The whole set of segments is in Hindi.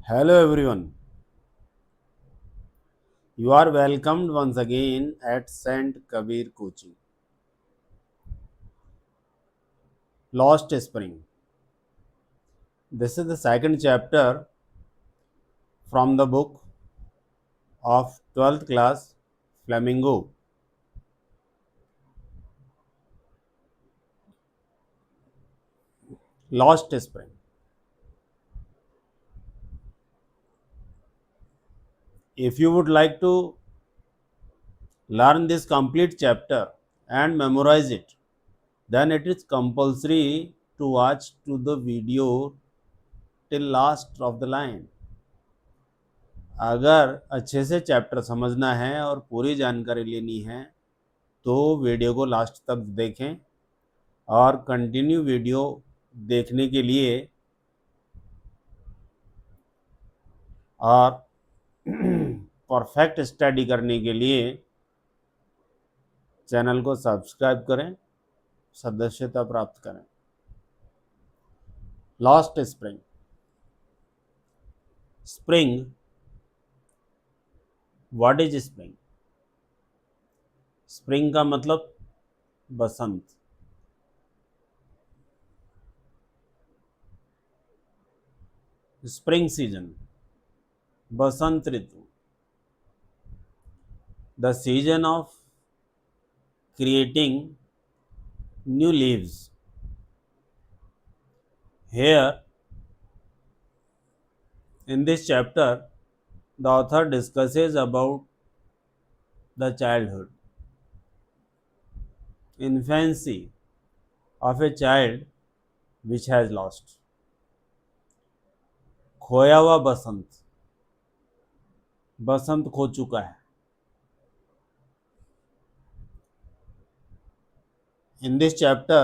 Hello everyone. You are welcomed once again at Saint Kabir Coaching. Lost Spring. This is the second chapter from the book of 12th class Flamingo. Lost Spring. If you would like to learn this complete chapter and memorize it, then it is compulsory to watch to the video till last of the line. अगर अच्छे से चैप्टर समझना है और पूरी जानकारी लेनी है तो वीडियो को लास्ट तक देखें और कंटिन्यू वीडियो देखने के लिए और परफेक्ट स्टडी करने के लिए चैनल को सब्सक्राइब करें, सदस्यता प्राप्त करें। Lost spring. Spring, what is spring? Spring का मतलब बसंत। स्प्रिंग सीजन, बसंत ऋतु। The season of creating new leaves. Here, in this chapter, the author discusses about the childhood, infancy of a child which has lost. खोया हुआ बसंत, बसंत खो चुका है। In this chapter,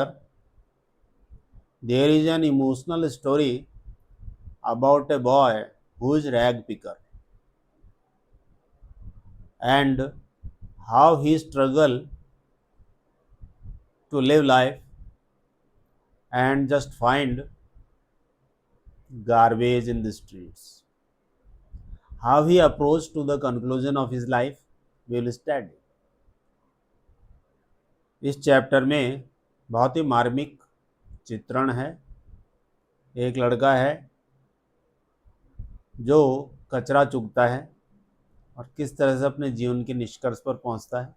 there is an emotional story about a boy who is rag picker and how he struggled to live life and just find garbage in the streets. How he approached to the conclusion of his life, we will study. इस चैप्टर में बहुत ही मार्मिक चित्रण है। एक लड़का है जो कचरा चुगता है और किस तरह से अपने जीवन के निष्कर्ष पर पहुंचता है,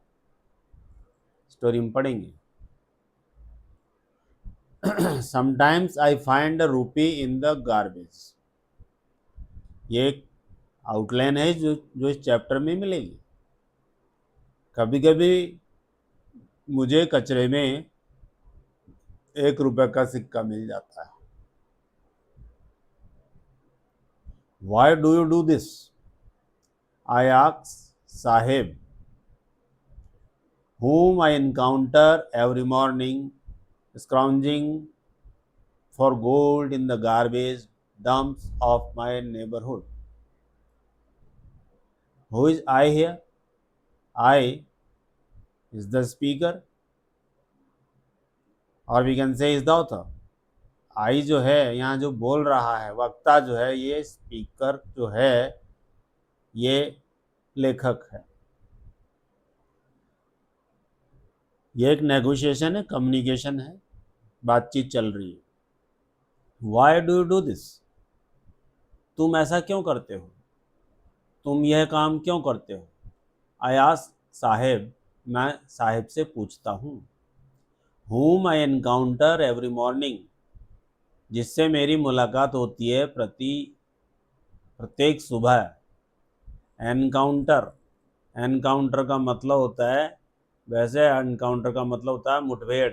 स्टोरी में पढ़ेंगे। समटाइम्स आई फाइंड अ रूपी इन द गार्बेज। ये एक आउटलाइन है जो इस चैप्टर में मिलेगी। कभी कभी मुझे कचरे में 1 रुपये का सिक्का मिल जाता है। Why do you do this? I ask Sahib, whom I encounter every morning scrounging for gold in the garbage dumps of my neighborhood. Who is I here? I is the speaker, or we can say is the author. आई जो है यहाँ जो बोल रहा है, वक्ता जो है, ये स्पीकर जो है, ये लेखक है। ये एक नेगोशिएशन है, कम्युनिकेशन है, बातचीत चल रही है। Why do you do this? तुम ऐसा क्यों करते हो? तुम यह काम क्यों करते हो? आई आस्क साहेब, मैं साहेब से पूछता हूँ। whom I encounter every morning, जिससे मेरी मुलाकात होती है प्रत्येक सुबह। एनकाउंटर, एनकाउंटर का मतलब होता है, वैसे एनकाउंटर का मतलब होता है मुठभेड़।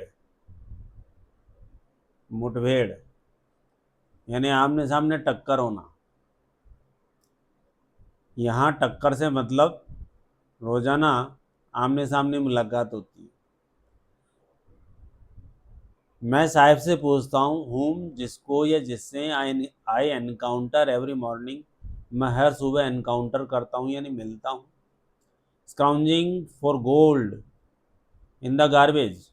मुठभेड़ यानी आमने सामने टक्कर होना। यहाँ टक्कर से मतलब रोजाना आमने सामने मुलाकात होती है। मैं साहिब से पूछता हूँ, whom जिसको या जिससे आई एनकाउंटर एवरी मॉर्निंग, मैं हर सुबह एनकाउंटर करता हूँ यानी मिलता हूँ। Scrounging for gold in the garbage,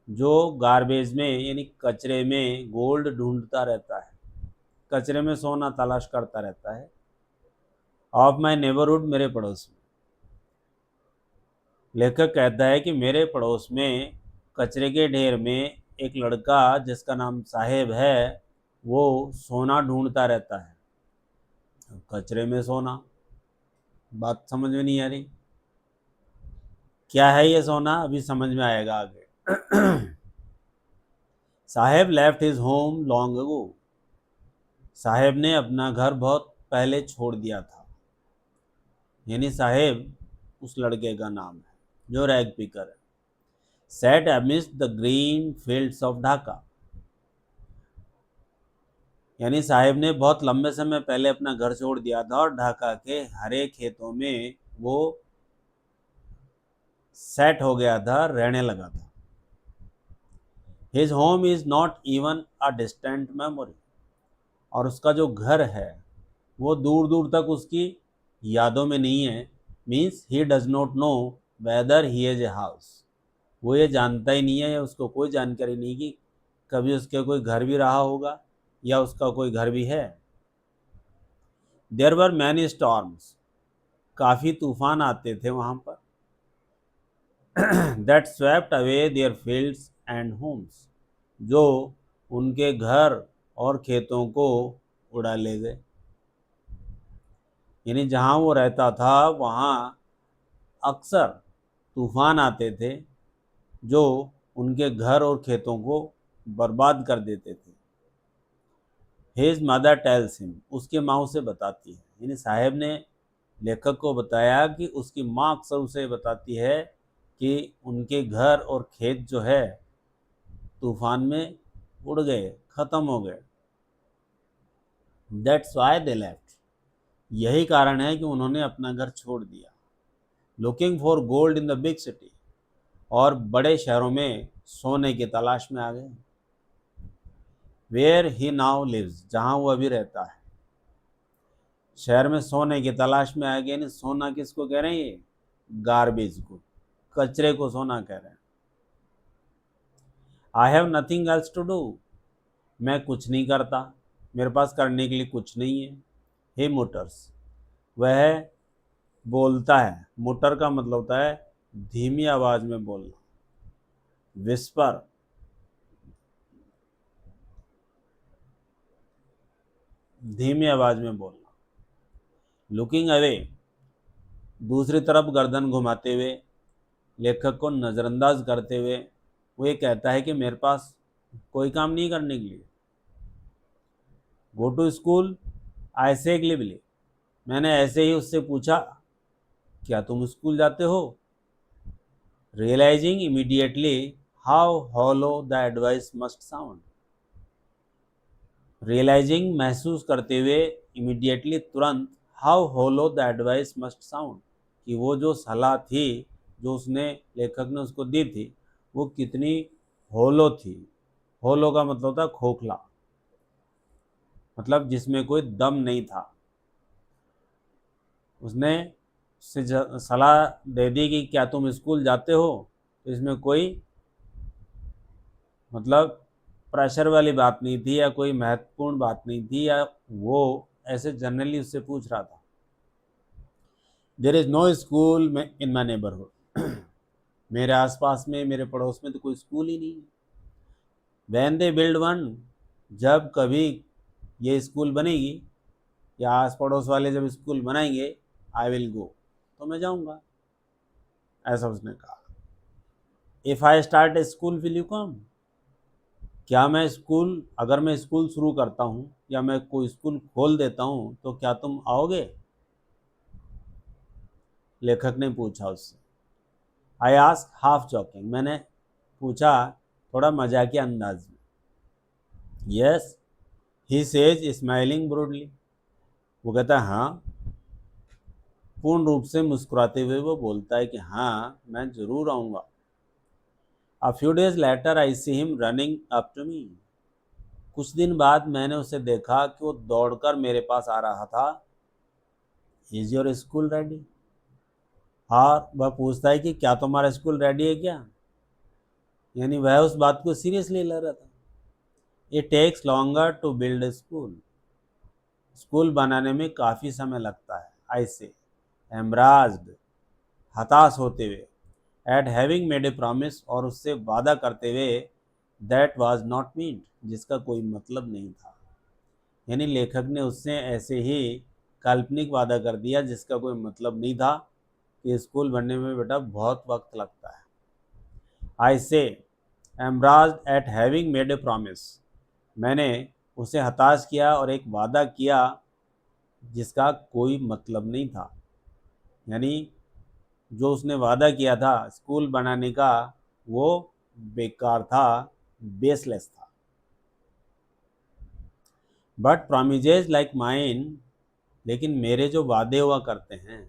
जो गार्बेज में यानी कचरे में गोल्ड ढूंढता रहता है। कचरे में सोना तलाश करता रहता है। ऑफ माई नेबरहुड, मेरे पड़ोस में। लेखक कहता है कि मेरे पड़ोस में कचरे के ढेर में एक लड़का जिसका नाम साहेब है, वो सोना ढूंढता रहता है। कचरे में सोना, बात समझ में नहीं आ रही। क्या है ये सोना, अभी समझ में आएगा आगे। Saheb left his home long ago. Saheb ने अपना घर बहुत पहले छोड़ दिया था। यानी साहेब उस लड़के का नाम है जो रैग पिकर है। Set amidst the green fields of Dhaka. यानी साहेब ने बहुत लंबे समय पहले अपना घर छोड़ दिया था और ढाका के हरे खेतों में वो सेट हो गया था, रहने लगा था। His home is not even a distant memory. और उसका जो घर है वो दूर दूर तक उसकी यादों में नहीं है। Means he does not know whether he is a house. वो ये जानता ही नहीं है, या उसको कोई जानकारी नहीं कि कभी उसके कोई घर भी रहा होगा या उसका कोई घर भी है। There were many storms. काफ़ी तूफान आते थे वहाँ पर। That swept away their fields and homes. जो उनके घर और खेतों को उड़ा ले गए। यानी जहाँ वो रहता था वहाँ अक्सर तूफान आते थे जो उनके घर और खेतों को बर्बाद कर देते थे। His mother tells him. उसके माँ उसे बताती है। यानी साहेब ने लेखक को बताया कि उसकी माँ अक्सर उसे बताती है कि उनके घर और खेत जो है तूफान में उड़ गए, ख़त्म हो गए। That's why they left. यही कारण है कि उन्होंने अपना घर छोड़ दिया। Looking for gold in the big city. और बड़े शहरों में सोने की तलाश में आ गए। Where he now lives. जहाँ वो अभी रहता है। शहर में सोने की तलाश में आ गए। नहीं, सोना किसको कह रहे हैं ये? गार्बेज को, कचरे को सोना कह रहे हैं। I have nothing else to do. मैं कुछ नहीं करता, मेरे पास करने के लिए कुछ नहीं है। हे मोटर्स। वह बोलता है। मोटर का मतलब होता है धीमी आवाज में बोलना, विस्पर। धीमी आवाज में बोलना। Looking away. दूसरी तरफ गर्दन घुमाते हुए, लेखक को नज़रअंदाज करते हुए वो ये कहता है कि मेरे पास कोई काम नहीं करने के लिए। गो टू स्कूल, आई से ग्लिबली। मैंने ऐसे ही उससे पूछा, क्या तुम स्कूल जाते हो? Realising immediately how hollow the advice must sound. Realising, महसूस करते हुए, इमीडिएटली, तुरंत, how hollow the advice must sound, कि वो जो सलाह थी जो उसने लेखक ने उसको दी थी वो कितनी होलो थी। होलो का मतलब होता है खोखला, मतलब जिसमें कोई दम नहीं था। उसने उससे सलाह दे दी कि क्या तुम स्कूल जाते हो, तो इसमें कोई मतलब प्रेशर वाली बात नहीं थी या कोई महत्वपूर्ण बात नहीं थी, या वो ऐसे जनरली उससे पूछ रहा था। There is no school in my neighbourhood. मेरे आसपास में, मेरे पड़ोस में तो कोई स्कूल ही नहीं है। When they build one. जब कभी ये स्कूल बनेगी या आस पड़ोस वाले जब स्कूल बनाएंगे, आई विल गो, तो मैं जाऊंगा, ऐसा उसने कहा। If I start A school will you come. क्या मैं स्कूल, अगर मैं स्कूल शुरू करता हूँ या मैं कोई स्कूल खोल देता हूँ तो क्या तुम आओगे? लेखक ने पूछा उससे। I ask half joking. मैंने पूछा थोड़ा मजाकिया अंदाज में। Yes he says smiling broodily. वो कहता है हाँ। पूर्ण रूप से मुस्कुराते हुए वो बोलता है कि हाँ, मैं ज़रूर आऊँगा। A few days later I see him running up to me. कुछ दिन बाद मैंने उसे देखा कि वो दौड़कर मेरे पास आ रहा था। Is your school ready? और वह पूछता है कि क्या तुम्हारा स्कूल रेडी है क्या? यानी वह उस बात को सीरियसली ले रहा था। It takes longer to build a school. School बनाने में काफ़ी समय लगता है। आई से एम्ब्रास्ड, हताश होते हुए, eight having made a promise, और उससे वादा करते हुए, दैट वाज नॉट मीन्ड, जिसका कोई मतलब नहीं था। यानी लेखक ने उससे ऐसे ही काल्पनिक वादा कर दिया जिसका कोई मतलब नहीं था कि स्कूल बनने में बेटा बहुत वक्त लगता है। I say embarrassed at having made a promise, मैंने उसे हताश किया और एक वादा किया जिसका कोई मतलब नहीं था। यानी जो उसने वादा किया था स्कूल बनाने का, वो बेकार था, बेसलेस था। बट प्रोमिजेज लाइक माइन, लेकिन मेरे जो वादे हुआ करते हैं,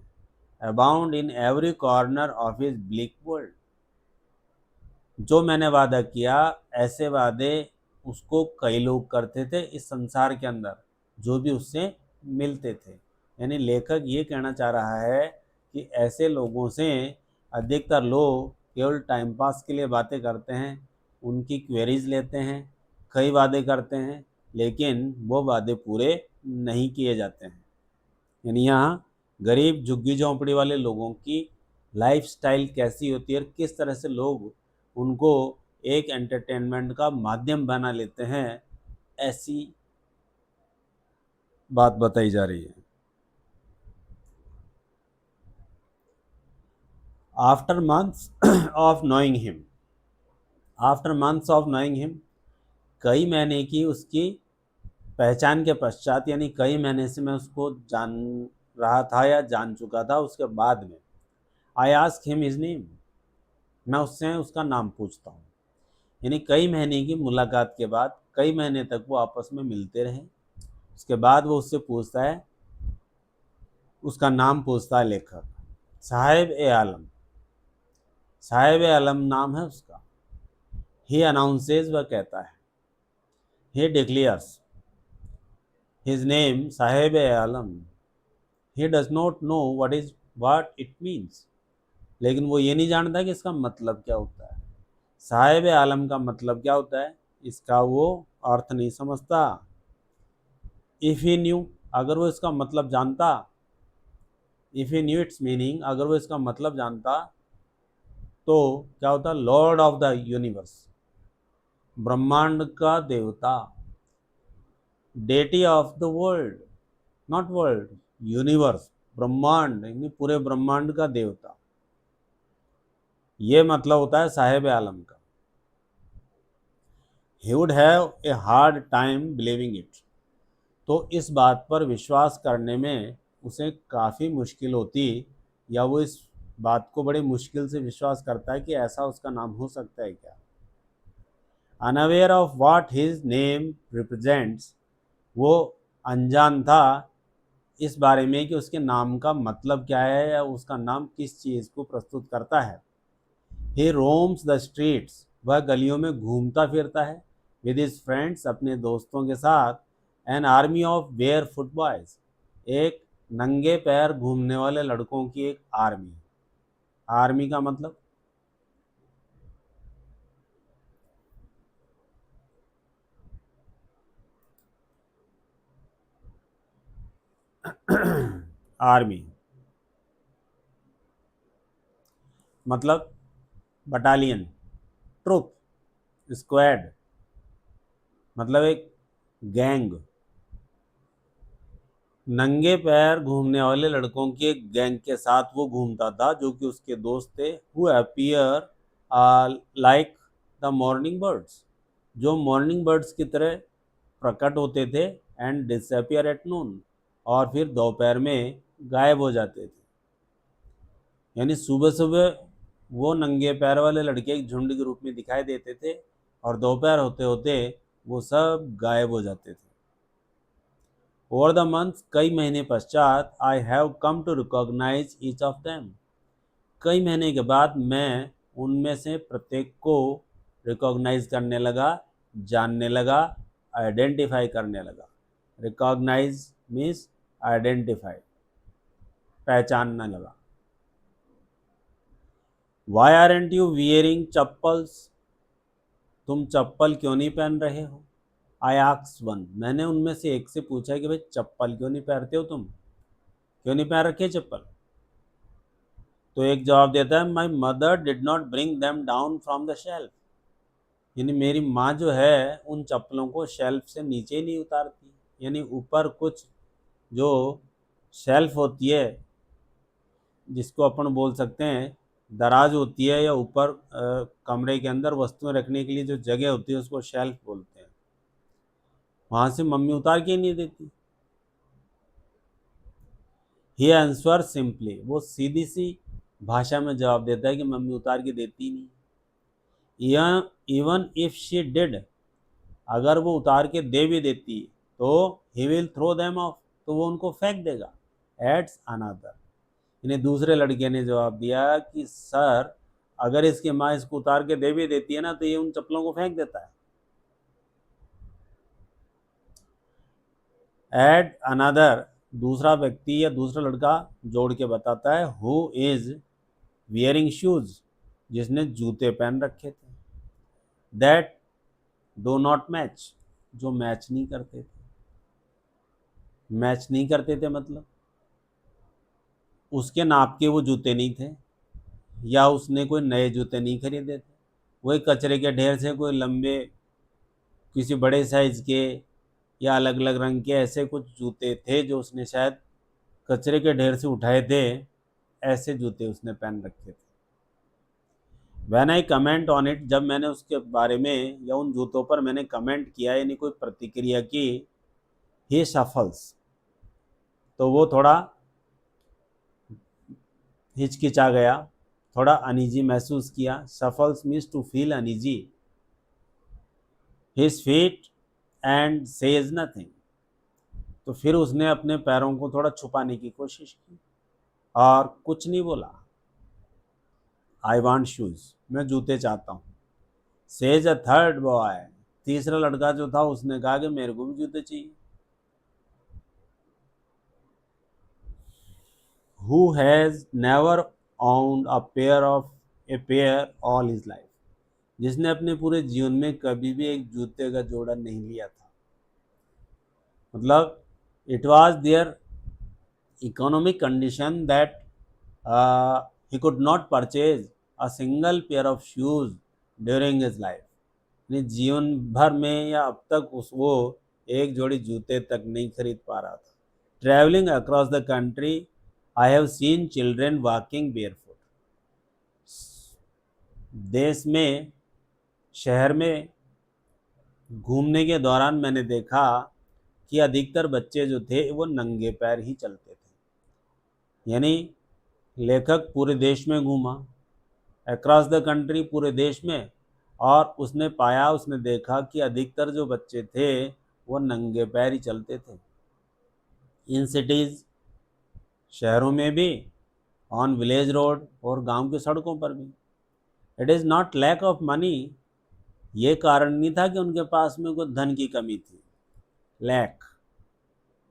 abound in every corner of his bleak world, जो मैंने वादा किया, ऐसे वादे उसको कई लोग करते थे इस संसार के अंदर जो भी उससे मिलते थे। यानी लेखक ये कहना चाह रहा है कि ऐसे लोगों से अधिकतर लोग केवल टाइम पास के लिए बातें करते हैं, उनकी क्वेरीज लेते हैं, कई वादे करते हैं, लेकिन वो वादे पूरे नहीं किए जाते हैं। यानी यहाँ गरीब झुग्गी झोंपड़ी वाले लोगों की लाइफस्टाइल कैसी होती है और किस तरह से लोग उनको एक एंटरटेनमेंट का माध्यम बना लेते हैं, ऐसी बात बताई जा रही है। After months of knowing him, after months of knowing him, कई महीने की उसकी पहचान के पश्चात, यानी कई महीने से मैं उसको जान रहा था या जान चुका था, उसके बाद में I ask him his name, मैं उससे उसका नाम पूछता हूँ। यानी कई महीने की मुलाकात के बाद कई महीने तक वो आपस में मिलते रहे, उसके बाद वो उससे पूछता है, उसका नाम पूछता है लेखक, साहिब ए आलम, साहिब ए आलम नाम है उसका। ही अनाउंसेज, वह कहता है, he declares his name Sahib e Alam, he does not know what it means, लेकिन वो ये नहीं जानता कि इसका मतलब क्या होता है। साहिब आलम का मतलब क्या होता है, इसका वो अर्थ नहीं समझता। इफ़ ही न्यू, अगर वो इसका मतलब जानता, if he new it's meaning, अगर वो इसका मतलब जानता तो क्या होता, लॉर्ड ऑफ द यूनिवर्स, ब्रह्मांड का देवता, deity of the world, not world, universe, ब्रह्मांड यानी पूरे ब्रह्मांड का देवता, ये मतलब होता है साहिब आलम का। He would have a hard time believing it, तो इस बात पर विश्वास करने में उसे काफ़ी मुश्किल होती, या वो इस बात को बड़े मुश्किल से विश्वास करता है कि ऐसा उसका नाम हो सकता है क्या। Unaware of what his name represents, वो अनजान था इस बारे में कि उसके नाम का मतलब क्या है या उसका नाम किस चीज़ को प्रस्तुत करता है। ही रोम्स द स्ट्रीट्स, वह गलियों में घूमता फिरता है, विद हिज फ्रेंड्स, अपने दोस्तों के साथ, an army of bear foot boys, एक नंगे पैर घूमने वाले लड़कों की एक आर्मी। आर्मी का मतलब आर्मी मतलब बटालियन, ट्रुप, स्क्वाड मतलब एक गैंग, नंगे पैर घूमने वाले लड़कों की एक गैंग के साथ वो घूमता था जो कि उसके दोस्त थे, who appear like the morning birds, जो मॉर्निंग बर्ड्स की तरह प्रकट होते थे, एंड डिसअपियर एट नून, और फिर दोपहर में गायब हो जाते थे। यानी सुबह सुबह वो नंगे पैर वाले लड़के एक झुंड के रूप में दिखाई देते थे और दोपहर होते होते वो सब गायब हो जाते थे। ओवर द मंथ, कई महीने पश्चात, I have come to recognise each of them, कई महीने के बाद मैं उनमें से प्रत्येक को रिकॉग्नाइज करने लगा, जानने लगा, आइडेंटिफाई करने लगा। रिकॉग्नाइज मीन्स आइडेंटिफाई, पहचानने लगा। Why aren't you wearing chappals, तुम चप्पल क्यों नहीं पहन रहे हो। आई आस्क्ड वन, मैंने उनमें से एक से पूछा कि भाई चप्पल क्यों नहीं पहनते हो तुम, क्यों नहीं पहन रखी है चप्पल? तो एक जवाब देता है, my mother did not bring them down from the shelf, यानी मेरी माँ जो है उन चप्पलों को शेल्फ से नीचे ही नहीं उतारती। यानी ऊपर कुछ जो शेल्फ होती है, जिसको अपन बोल सकते हैं दराज होती है, या ऊपर कमरे के अंदर वस्तुएं रखने के लिए जो जगह होती है उसको शेल्फ बोलते हैं, वहाँ से मम्मी उतार के ही नहीं देती। ही आंसर सिंपली, वो सीधी सी भाषा में जवाब देता है कि मम्मी उतार के देती नहीं। इवन इफ शी डिड, अगर वो उतार के दे भी देती तो he will throw them off, तो वो उनको फेंक देगा। एड्स अनदर, इन्हें दूसरे लड़के ने जवाब दिया कि सर, अगर इसकी माँ इसको उतार के दे भी देती है ना तो ये उन चप्पलों को फेंक देता है। एड अनदर, दूसरा व्यक्ति या दूसरा लड़का जोड़ के बताता है, हु इज वियरिंग शूज, जिसने जूते पहन रखे थे, दैट डो नॉट मैच, जो मैच नहीं करते थे। मैच नहीं करते थे मतलब उसके नाप के वो जूते नहीं थे, या उसने कोई नए जूते नहीं खरीदे थे, वही कचरे के ढेर से कोई लंबे किसी बड़े साइज के या अलग अलग रंग के ऐसे कुछ जूते थे जो उसने शायद कचरे के ढेर से उठाए थे, ऐसे जूते उसने पहन रखे थे। When I comment on it, जब मैंने उसके बारे में या उन जूतों पर मैंने कमेंट किया यानी कोई प्रतिक्रिया की, ही सफल्स, तो वो थोड़ा हिचकिचा गया, थोड़ा अनईजी महसूस किया। Shuffles means to feel uneasy. His feet and says nothing, तो फिर उसने अपने पैरों को थोड़ा छुपाने की कोशिश की और कुछ नहीं बोला। आई वांट शूज, मैं जूते चाहता हूँ। सेज अ थर्ड बॉय, तीसरा लड़का जो था उसने कहा कि मेरे को भी जूते चाहिए। Who has never owned a pair all his life, जिसने अपने पूरे जीवन में कभी भी एक जूते का जोड़ा नहीं लिया था। मतलब it was their economic condition that he could not purchase a single pair of shoes during his life, यानी जीवन भर में या अब तक उस वो एक जोड़ी जूते तक नहीं खरीद पा रहा था। Travelling across the country I have seen children walking barefoot, देश में शहर में घूमने के दौरान मैंने देखा कि अधिकतर बच्चे जो थे वो नंगे पैर ही चलते थे। यानी लेखक पूरे देश में घूमा, अक्रॉस द कंट्री, पूरे देश में, और उसने पाया, उसने देखा कि अधिकतर जो बच्चे थे वो नंगे पैर ही चलते थे। इन सिटीज़, शहरों में भी, ऑन विलेज रोड, और गांव की सड़कों पर भी। It is not lack of money, ये कारण नहीं था कि उनके पास में कोई धन की कमी थी। लैक,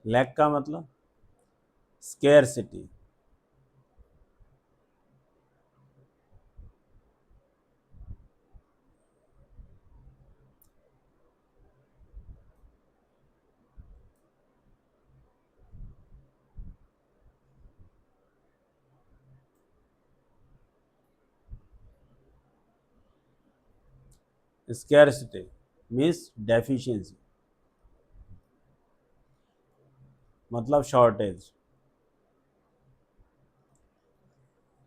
लैक का मतलब स्केर्सिटी। स्केर्सिटी मीन्स डेफिशिएंसी, मतलब शॉर्टेज।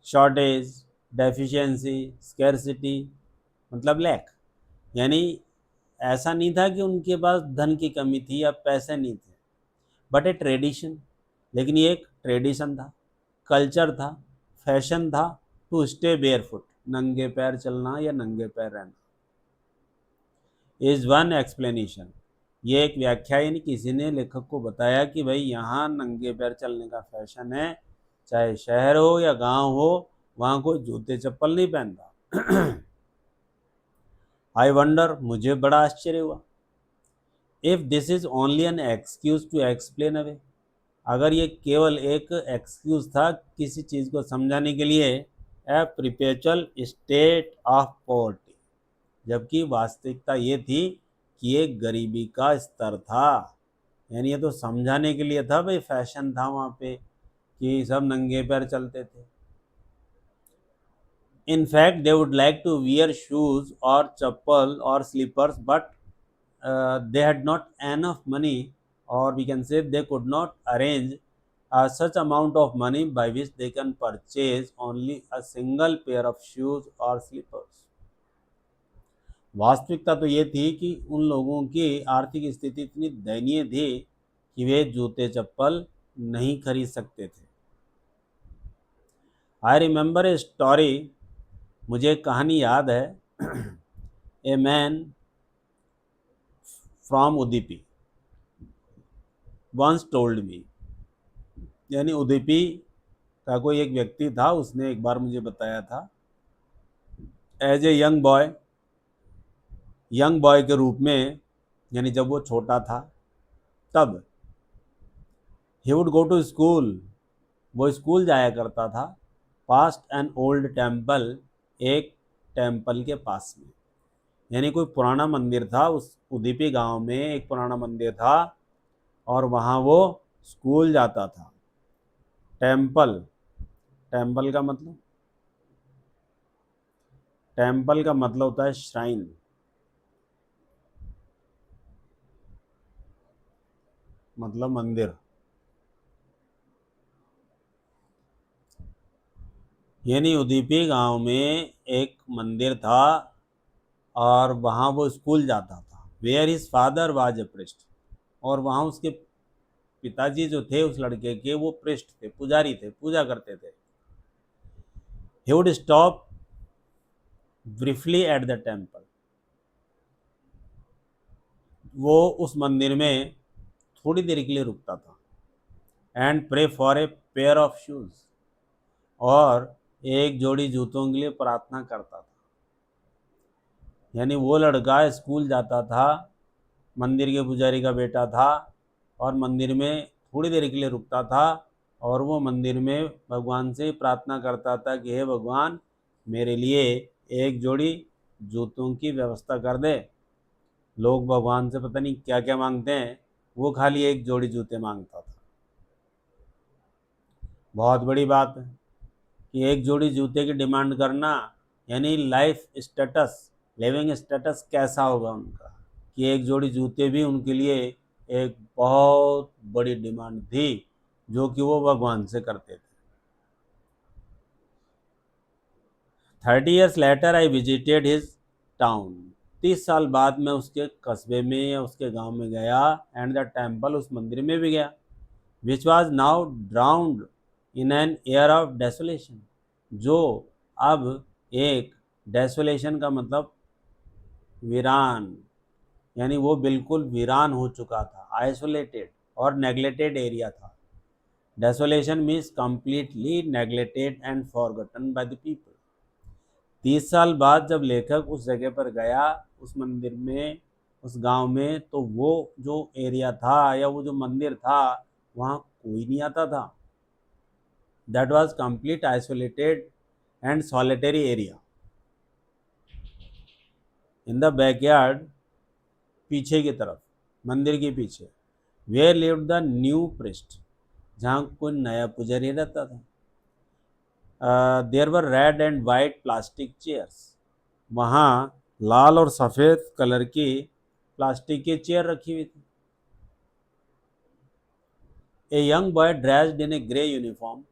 शॉर्टेज, डेफिशिएंसी, स्केर्सिटी मतलब लैक। यानी ऐसा नहीं था कि उनके पास धन की कमी थी या पैसे नहीं थे, बट ए ट्रेडिशन, लेकिन ये एक ट्रेडिशन था, कल्चर था, फैशन था, टू स्टे बेयरफुट, नंगे पैर चलना या नंगे पैर रहना। इज वन एक्सप्लेनेशन, ये एक व्याख्या, यानी किसी ने लेखक को बताया कि भाई यहाँ नंगे पैर चलने का फैशन है, चाहे शहर हो या गांव हो, वहाँ कोई जूते चप्पल नहीं पहनता। आई वंडर, मुझे बड़ा आश्चर्य हुआ, if this is only an excuse to explain away, अगर ये केवल एक एक्सक्यूज था किसी चीज़ को समझाने के लिए, ए प्रिपेचुअल स्टेट ऑफ पॉवर्टी, जबकि वास्तविकता ये थी कि एक गरीबी का स्तर था। यानी ये तो समझाने के लिए था भाई, फैशन था वहाँ पे कि सब नंगे पैर चलते थे। In fact, they would like to wear shoes or chappal or slippers, but they had not enough money, or we can say they could not arrange such amount of money by which they can purchase only a single pair of shoes or slippers. वास्तविकता तो ये थी कि उन लोगों की आर्थिक स्थिति इतनी दयनीय थी कि वे जूते चप्पल नहीं खरीद सकते थे। आई रिमेंबर ए स्टोरी, मुझे एक कहानी याद है। A man from Udupi once told me, यानी उदीपी का कोई एक व्यक्ति था, उसने एक बार मुझे बताया था, एज ए यंग बॉय के रूप में, यानी जब वो छोटा था तब, he would go to school, वो स्कूल जाया करता था, पास्ट एन ओल्ड टेम्पल, एक टेम्पल के पास में, यानी कोई पुराना मंदिर था उस उदीपी गांव में, एक पुराना मंदिर था और वहाँ वो स्कूल जाता था। टेम्पल, टेम्पल का मतलब, टेम्पल का मतलब होता है श्राइन, मतलब मंदिर। यानी उदीपी गांव में एक मंदिर था और वहाँ वो स्कूल जाता था। Where his father was a priest, और वहाँ उसके पिताजी जो थे उस लड़के के, वो प्रिस्ट थे, पुजारी थे, पूजा करते थे। He would stop briefly at the temple, वो उस मंदिर में थोड़ी देर के लिए रुकता था। And pray for a pair of shoes, और एक जोड़ी जूतों के लिए प्रार्थना करता था। यानी वो लड़का स्कूल जाता था, मंदिर के पुजारी का बेटा था, और मंदिर में थोड़ी देर के लिए रुकता था, और वो मंदिर में भगवान से प्रार्थना करता था कि हे भगवान, मेरे लिए एक जोड़ी जूतों की व्यवस्था कर दे। लोग भगवान से पता नहीं क्या क्या मांगते हैं, वो खाली एक जोड़ी जूते मांगता था। बहुत बड़ी बात है कि एक जोड़ी जूते की डिमांड करना, यानी लाइफ स्टेटस, लिविंग स्टेटस कैसा होगा उनका, कि एक जोड़ी जूते भी उनके लिए एक बहुत बड़ी डिमांड थी, जो कि वो भगवान से करते थे। 30 years later I visited his town, 30 साल बाद मैं उसके कस्बे में या उसके गांव में गया, एंड द टेम्पल, उस मंदिर में भी गया, which was now drowned in an air of desolation, जो अब एक, डेसोलेशन का मतलब वीरान, यानी वो बिल्कुल वीरान हो चुका था, आइसोलेटेड और नेग्लेक्टेड एरिया था। Desolation means completely neglected and forgotten by the people. 30 साल बाद जब लेखक उस जगह पर गया, उस मंदिर में, उस गांव में, तो वो जो एरिया था या वो जो मंदिर था, वहाँ कोई नहीं आता था। That was complete isolated and solitary area. In the backyard, पीछे की तरफ, मंदिर के पीछे, where lived the new priest, जहाँ कोई नया पुजारी रहता था। There were red and white plastic chairs, वहाँ लाल और सफ़ेद कलर की प्लास्टिक की चेयर रखी हुई थी। A young boy dressed in A grey uniform,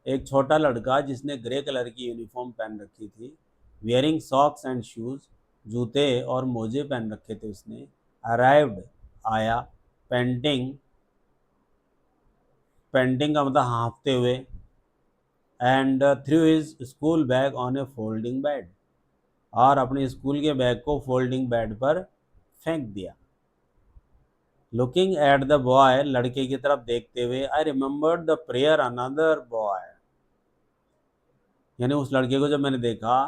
एक छोटा लड़का जिसने ग्रे कलर की यूनिफॉर्म पहन रखी थी, वियरिंग सॉक्स एंड शूज़, जूते और मोजे पहन रखे थे उसने, अराइव्ड, आया, पेंटिंग, पेंटिंग का मतलब हाँफते हुए, and through his school bag on A folding bed, और अपने स्कूल के बैग को फोल्डिंग बेड पर फेंक दिया। लुकिंग एट द बॉय, लड़के की तरफ देखते हुए, I remembered the prayer another boy, यानी उस लड़के को जब मैंने देखा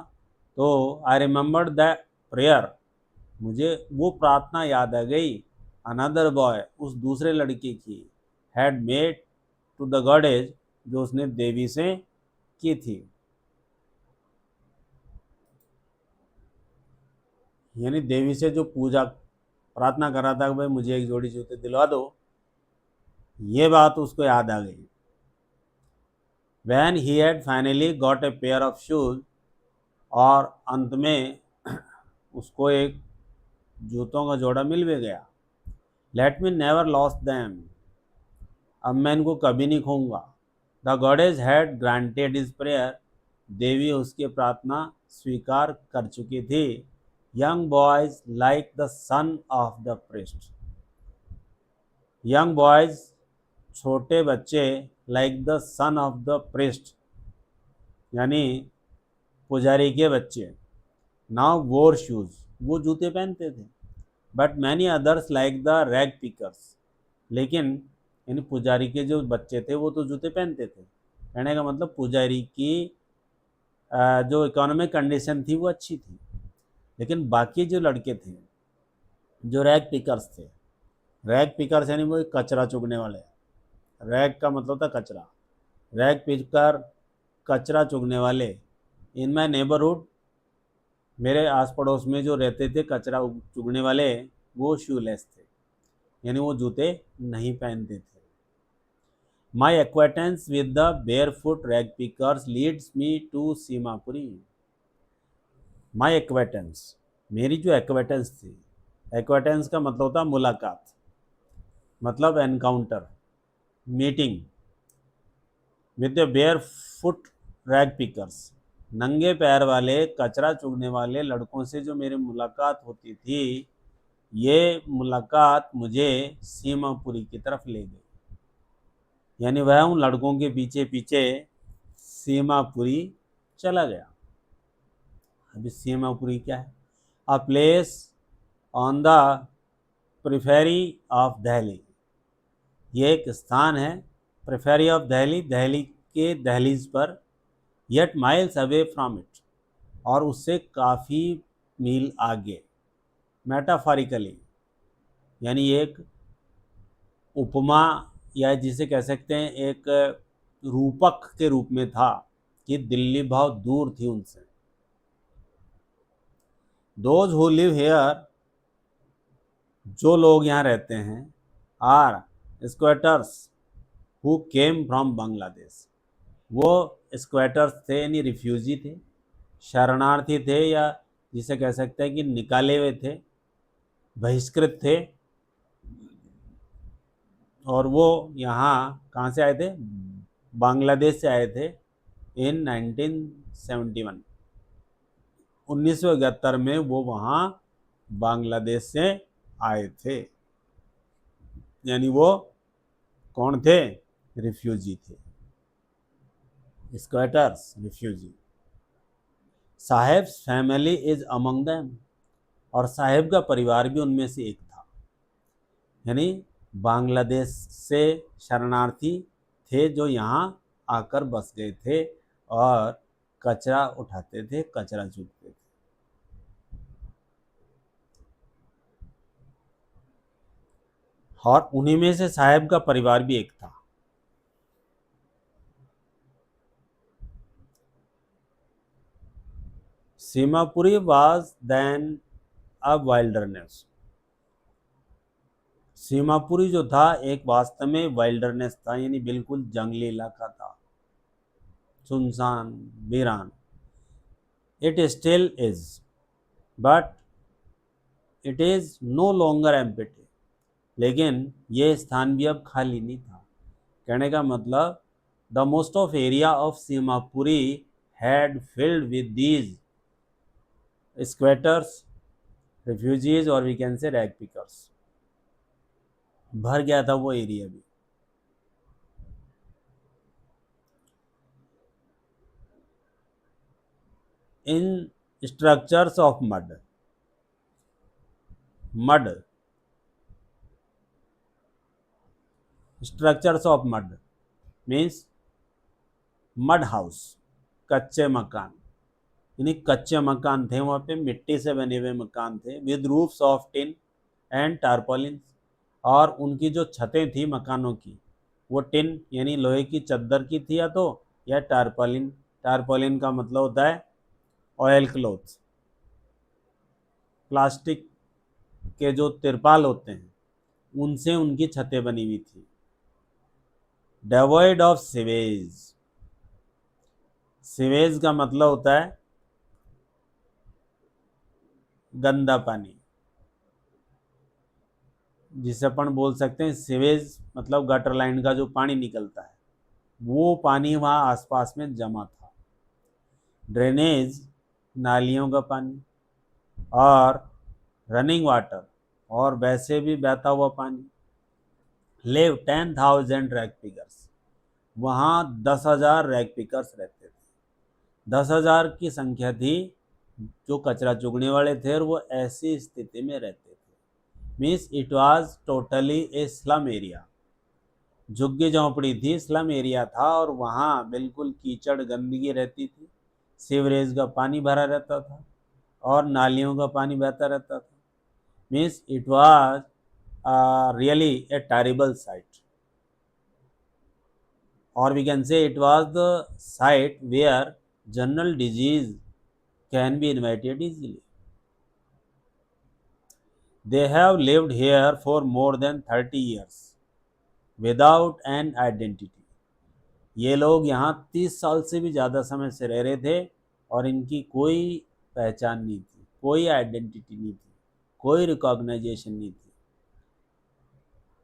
तो आई रिमेंबर्ड द प्रेयर, मुझे वो प्रार्थना याद आ गई, अनदर बॉय, उस दूसरे लड़के की, had made to the goddess, जो उसने देवी से की थी। यानी देवी से जो पूजा प्रार्थना कर रहा था कि भाई मुझे एक जोड़ी जूते दिलवा दो। ये बात उसको याद आ गई। When he had finally got a pair of shoes, और अंत में उसको एक जूतों का जोड़ा मिल भी गया। Let me never lost them, अब मैं इनको कभी नहीं खोऊंगा। The goddess had granted his prayer, देवी उसकी प्रार्थना स्वीकार कर चुकी थी। Young boys like the son of the priest, young boys छोटे बच्चे, like the son of the priest यानी पुजारी के बच्चे, नाउ वोर शूज, वो जूते पहनते थे। But many others like the rag pickers, लेकिन यानी पुजारी के जो बच्चे थे वो तो जूते पहनते थे। कहने का मतलब पुजारी की जो इकोनॉमिक कंडीशन थी वो अच्छी थी, लेकिन बाकी जो लड़के थे जो रैग पिकर्स थे, रैग पिकर्स यानी वो कचरा चुगने वाले, रैग का मतलब था कचरा, रैग पिकर कचरा चुगने वाले, इन माई नेबरहुड, मेरे आस पड़ोस में जो रहते थे कचरा चुगने वाले, वो शूलेस थे यानी वो जूते नहीं पहनते थे। My acquaintance with the barefoot rag pickers leads me to Seemapuri, my acquaintance, मेरी जो एक्वाटेंस थी, एक्वाटेंस का मतलब होता मुलाकात, मतलब encounter, meeting, with the barefoot rag pickers, नंगे पैर वाले कचरा चुगने वाले लड़कों से जो मेरी मुलाकात होती थी, ये मुलाकात मुझे सीमापुरी की तरफ ले गई। यानी वह उन लड़कों के पीछे पीछे सीमापुरी चला गया। अभी सीमापुरी क्या है? A place on the periphery of Delhi, ये एक स्थान है प्रिफेरी ऑफ दिल्ली, दिल्ली के दहलीज पर, yet miles away from it, और उससे काफ़ी मील आगे, मेटाफॉरिकली यानी एक उपमा या जिसे कह सकते हैं एक रूपक के रूप में था कि दिल्ली बहुत दूर थी उनसे। दोज हु लिव हेयर, जो लोग यहाँ रहते हैं, are squatters who came from Bangladesh, वो स्क्वेटर्स थे यानी रिफ्यूजी थे, शरणार्थी थे, या जिसे कह सकते हैं कि निकाले हुए थे, बहिष्कृत थे, और वो यहाँ कहाँ से आए थे? बांग्लादेश से आए थे इन 1971, 1971 में वो वहाँ बांग्लादेश से आए थे। यानी वो कौन थे? रिफ्यूजी थे, स्क्वेटर्स, refugee. Saheb's family is among them, और साहेब का परिवार भी उनमें से एक था। यानी बांग्लादेश से शरणार्थी थे जो यहाँ आकर बस गए थे और कचरा उठाते थे, कचरा चुगते थे। और उन्हीं में से साहेब का परिवार भी एक था। Seemapuri was then a wilderness, Seemapuri जो था एक वास्तव में वाइल्डरनेस था, यानी बिल्कुल जंगली इलाका था, सुनसान, वीरान। It still is, but it is no longer empty, लेकिन ये स्थान भी अब खाली नहीं था। कहने का मतलब the most of area of Seemapuri had filled with these squatters, refugees, और we can say rag pickers, भर गया था वो एरिया भी। In structures of mud, mud, structures of mud means mud house, कच्चे मकान, यानी कच्चे मकान थे वहाँ पे, मिट्टी से बने हुए मकान थे, with roofs of tin and tarpaulin, और उनकी जो छतें थी मकानों की वो टिन यानी लोहे की चद्दर की थी, या तो या टारपोलिन, टारपोलिन का मतलब होता है ऑयल क्लॉथ, प्लास्टिक के जो तिरपाल होते हैं उनसे उनकी छतें बनी हुई थी। डेवॉइड ऑफ सीवेज, सीवेज का मतलब होता है गंदा पानी, जिसे अपन बोल सकते हैं सीवेज, मतलब गटर लाइन का जो पानी निकलता है वो पानी वहाँ आसपास में जमा था। ड्रेनेज, नालियों का पानी, और रनिंग वाटर, और वैसे भी बहता हुआ पानी। लिव 10,000 रैग पिकर्स, वहाँ 10,000 रैग पिकर्स रहते थे। 10,000 की संख्या थी जो कचरा चुगने वाले थे, और वो ऐसी स्थिति में रहते थे। Means it was totally A slum area, झुग्गी झोंपड़ी थी, स्लम एरिया था, और वहाँ बिल्कुल कीचड़ गंदगी रहती थी, सीवरेज का पानी भरा रहता था और नालियों का पानी बहता रहता था। Means it was really a terrible site, or we can say it was the site where general disease can be invited easily. They have lived here for more than 30 years without an identity. ये लोग यहाँ 30 साल से भी ज़्यादा समय से रह रहे थे और इनकी कोई पहचान नहीं थी, कोई आइडेंटिटी नहीं थी, कोई रिकॉग्नाइजेशन नहीं थी।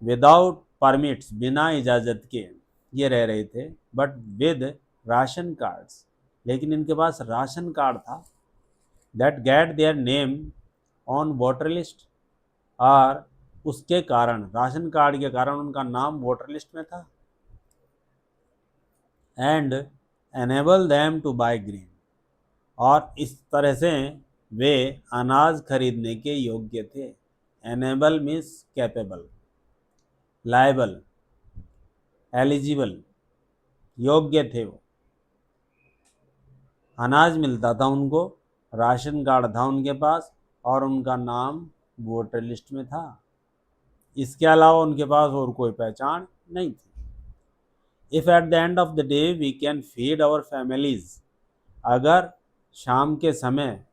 विदाउट परमिट्स, बिना इजाज़त के ये रह रहे थे, बट विद राशन कार्ड्स, लेकिन इनके पास राशन कार्ड था। That get their name on voter list, और उसके कारण, राशन कार्ड के कारण उनका नाम वोटर लिस्ट में था। And enable them to buy grain, और इस तरह से वे अनाज खरीदने के योग्य थे। Enable means capable, liable, eligible, योग्य थे वो। अनाज मिलता था उनको, राशन कार्ड था उनके पास, और उनका नाम वोटर लिस्ट में था। इसके अलावा उनके पास और कोई पहचान नहीं थी। If at the end of the day we can feed our families, अगर शाम के समय,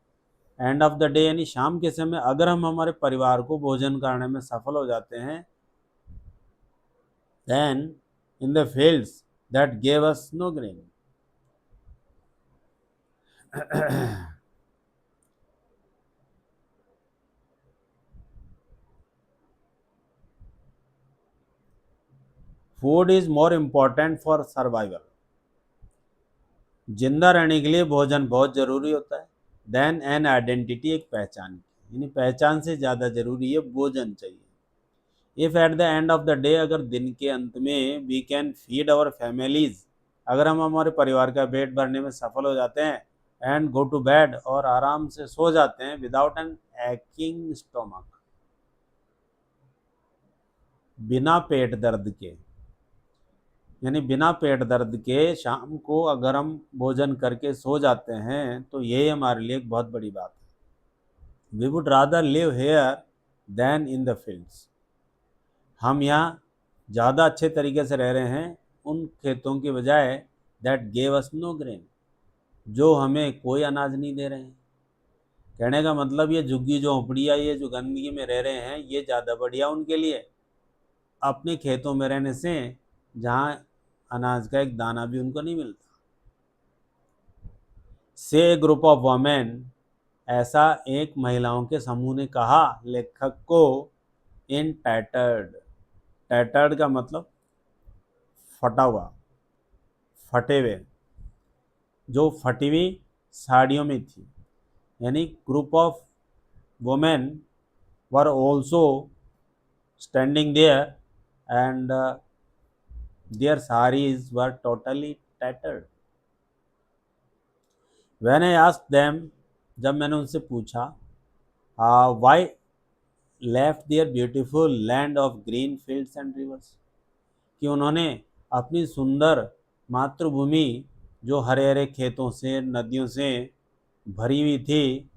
एंड ऑफ द डे यानी शाम के समय, अगर हम हमारे परिवार को भोजन कराने में सफल हो जाते हैं, then in the fields that gave us no grain, food is more important for survival, जिंदा रहने के लिए भोजन बहुत ज़रूरी होता है। देन एन आइडेंटिटी, एक पहचान, यानी पहचान से ज़्यादा ज़रूरी है भोजन चाहिए। If at the end of the day, अगर दिन के अंत में we can feed our families, अगर हम हमारे परिवार का पेट भरने में सफल हो जाते हैं, एंड गो टू बेड, और आराम से सो जाते हैं, विदाउट एन एक्किंग स्टोमक, बिना पेट दर्द के, यानी बिना पेट दर्द के शाम को अगर हम भोजन करके सो जाते हैं, तो ये हमारे लिए एक बहुत बड़ी बात है। We would rather live here than in the fields, हम यहाँ ज़्यादा अच्छे तरीके से रह रहे हैं उन खेतों के बजाय that gave us know grain, जो हमें कोई अनाज नहीं दे रहे हैं। कहने का मतलब ये झुग्गी झोंपड़ियाँ, ये जो गंदगी में रह रहे हैं, ये ज़्यादा बढ़िया उनके लिए अपने खेतों में रहने से, जहाँ अनाज का एक दाना भी उनको नहीं मिलता। से ग्रुप ऑफ वोमेन, ऐसा एक महिलाओं के समूह ने कहा लेखक को, इन टैटर्ड, टैटर्ड का मतलब फटा हुआ, फटे हुए, जो फटी हुई साड़ियों में थी, यानी group of women were also standing there, and their saris were totally tattered. When I asked them, जब मैंने उनसे पूछा, why left their beautiful land of green fields and rivers, कि उन्होंने अपनी सुंदर मातृभूमि, जो हरे हरे खेतों से, नदियों से भरी हुई थी,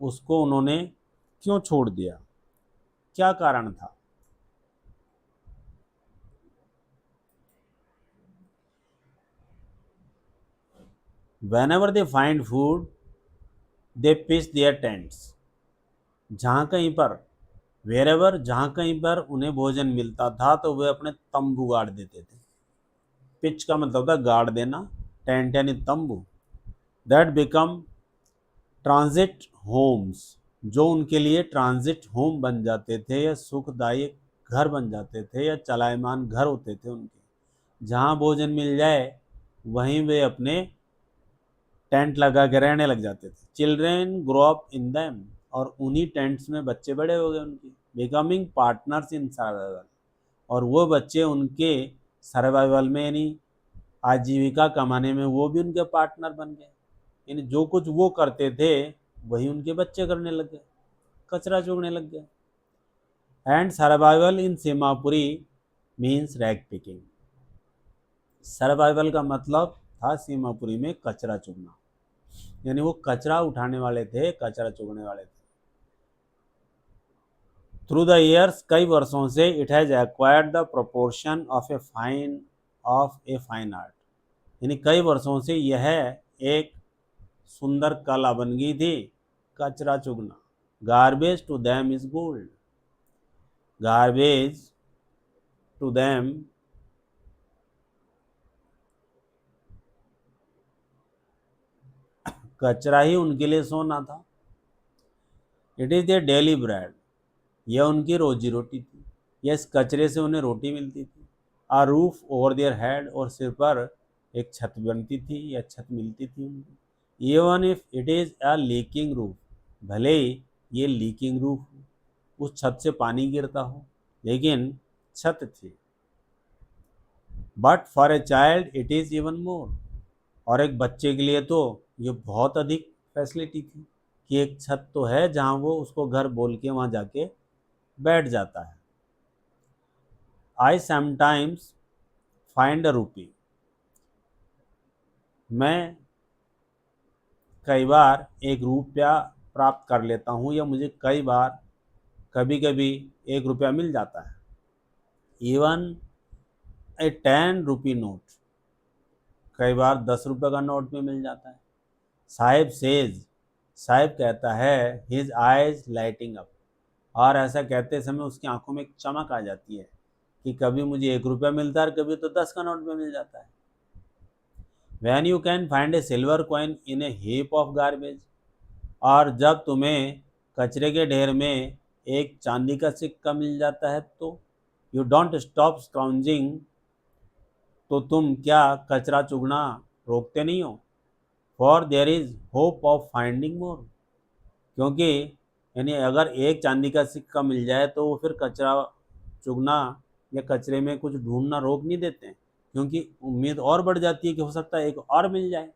उसको उन्होंने क्यों छोड़ दिया, क्या कारण था। Whenever they find food, they pitch their tents, जहाँ कहीं पर वेरेवर, जहाँ कहीं पर उन्हें भोजन मिलता था तो वे अपने तंबू गाड़ देते थे। पिच का मतलब था गाड़ देना, टेंट यानी तंबू। दैट बिकम ट्रांजिट होम्स, जो उनके लिए ट्रांजिट होम बन जाते थे या सुखदायक घर बन जाते थे या चलायमान घर होते थे उनके। जहाँ भोजन मिल जाए वहीं वे अपने टेंट लगा के रहने लग जाते थे। Children grow up in them, और उन्हीं टेंट्स में बच्चे बड़े हो गए उनके। बिकमिंग पार्टनर्स इन सर्वाइवल, और वो बच्चे उनके सर्वाइवल में यानी आजीविका कमाने में वो भी उनके पार्टनर बन गए। यानी जो कुछ वो करते थे वही उनके बच्चे करने लग गए, कचरा चुगने लग गए। And survival in Seemapuri means rag picking. Survival का मतलब था सीमापुरी में कचरा चुगना, यानी वो कचरा उठाने वाले थे, कचरा चुगने वाले थे। थ्रू द ईयर्स, कई वर्षों से, it has acquired the proportion of a fine art, यानी कई वर्षों से यह एक सुंदर कला बन गई थी, कचरा चुगना। Garbage to them is gold, garbage to them कचरा ही उनके लिए सोना था। It is their daily bread, यह उनकी रोजी रोटी थी, यह इस कचरे से उन्हें रोटी मिलती थी। आ रूफ ओवर देयर हेड, और सिर पर एक छत बनती थी या छत मिलती थी उनको। Even if it is a leaking roof, भले ही ये लीकिंग रूफ हो, उस छत से पानी गिरता हो, लेकिन छत थी। But for a child it is even more, और एक बच्चे के लिए तो ये बहुत अधिक फैसिलिटी थी कि एक छत तो है जहाँ वो उसको घर बोल के वहाँ जाके बैठ जाता है। आई समटाइम्स फाइंड अ रूपी, मैं कई बार एक रुपया प्राप्त कर लेता हूँ, या मुझे कई बार कभी कभी 1 रुपया मिल जाता है। इवन ए 10 रुपी नोट, कई बार 10 रुपये का नोट भी मिल जाता है। साहिब सेज, साहिब कहता है, हिज आइज लाइटिंग अप, और ऐसा कहते समय उसकी आंखों में एक चमक आ जाती है कि कभी मुझे 1 रुपया मिलता है और कभी तो 10 का नोट भी मिल जाता है। When you can find A silver coin in A heap of garbage, और जब तुम्हें कचरे के ढेर में एक चांदी का सिक्का मिल जाता है तो यू डोंट स्टॉप स्क्राउंजिंग, तो तुम क्या कचरा चुगना रोकते नहीं हो। For there is hope of finding more, क्योंकि यानी अगर एक चांदी का सिक्का मिल जाए तो वो फिर कचरा चुगना या कचरे में कुछ ढूंढना रोक नहीं देते, क्योंकि उम्मीद और बढ़ जाती है कि हो सकता है एक और मिल जाए।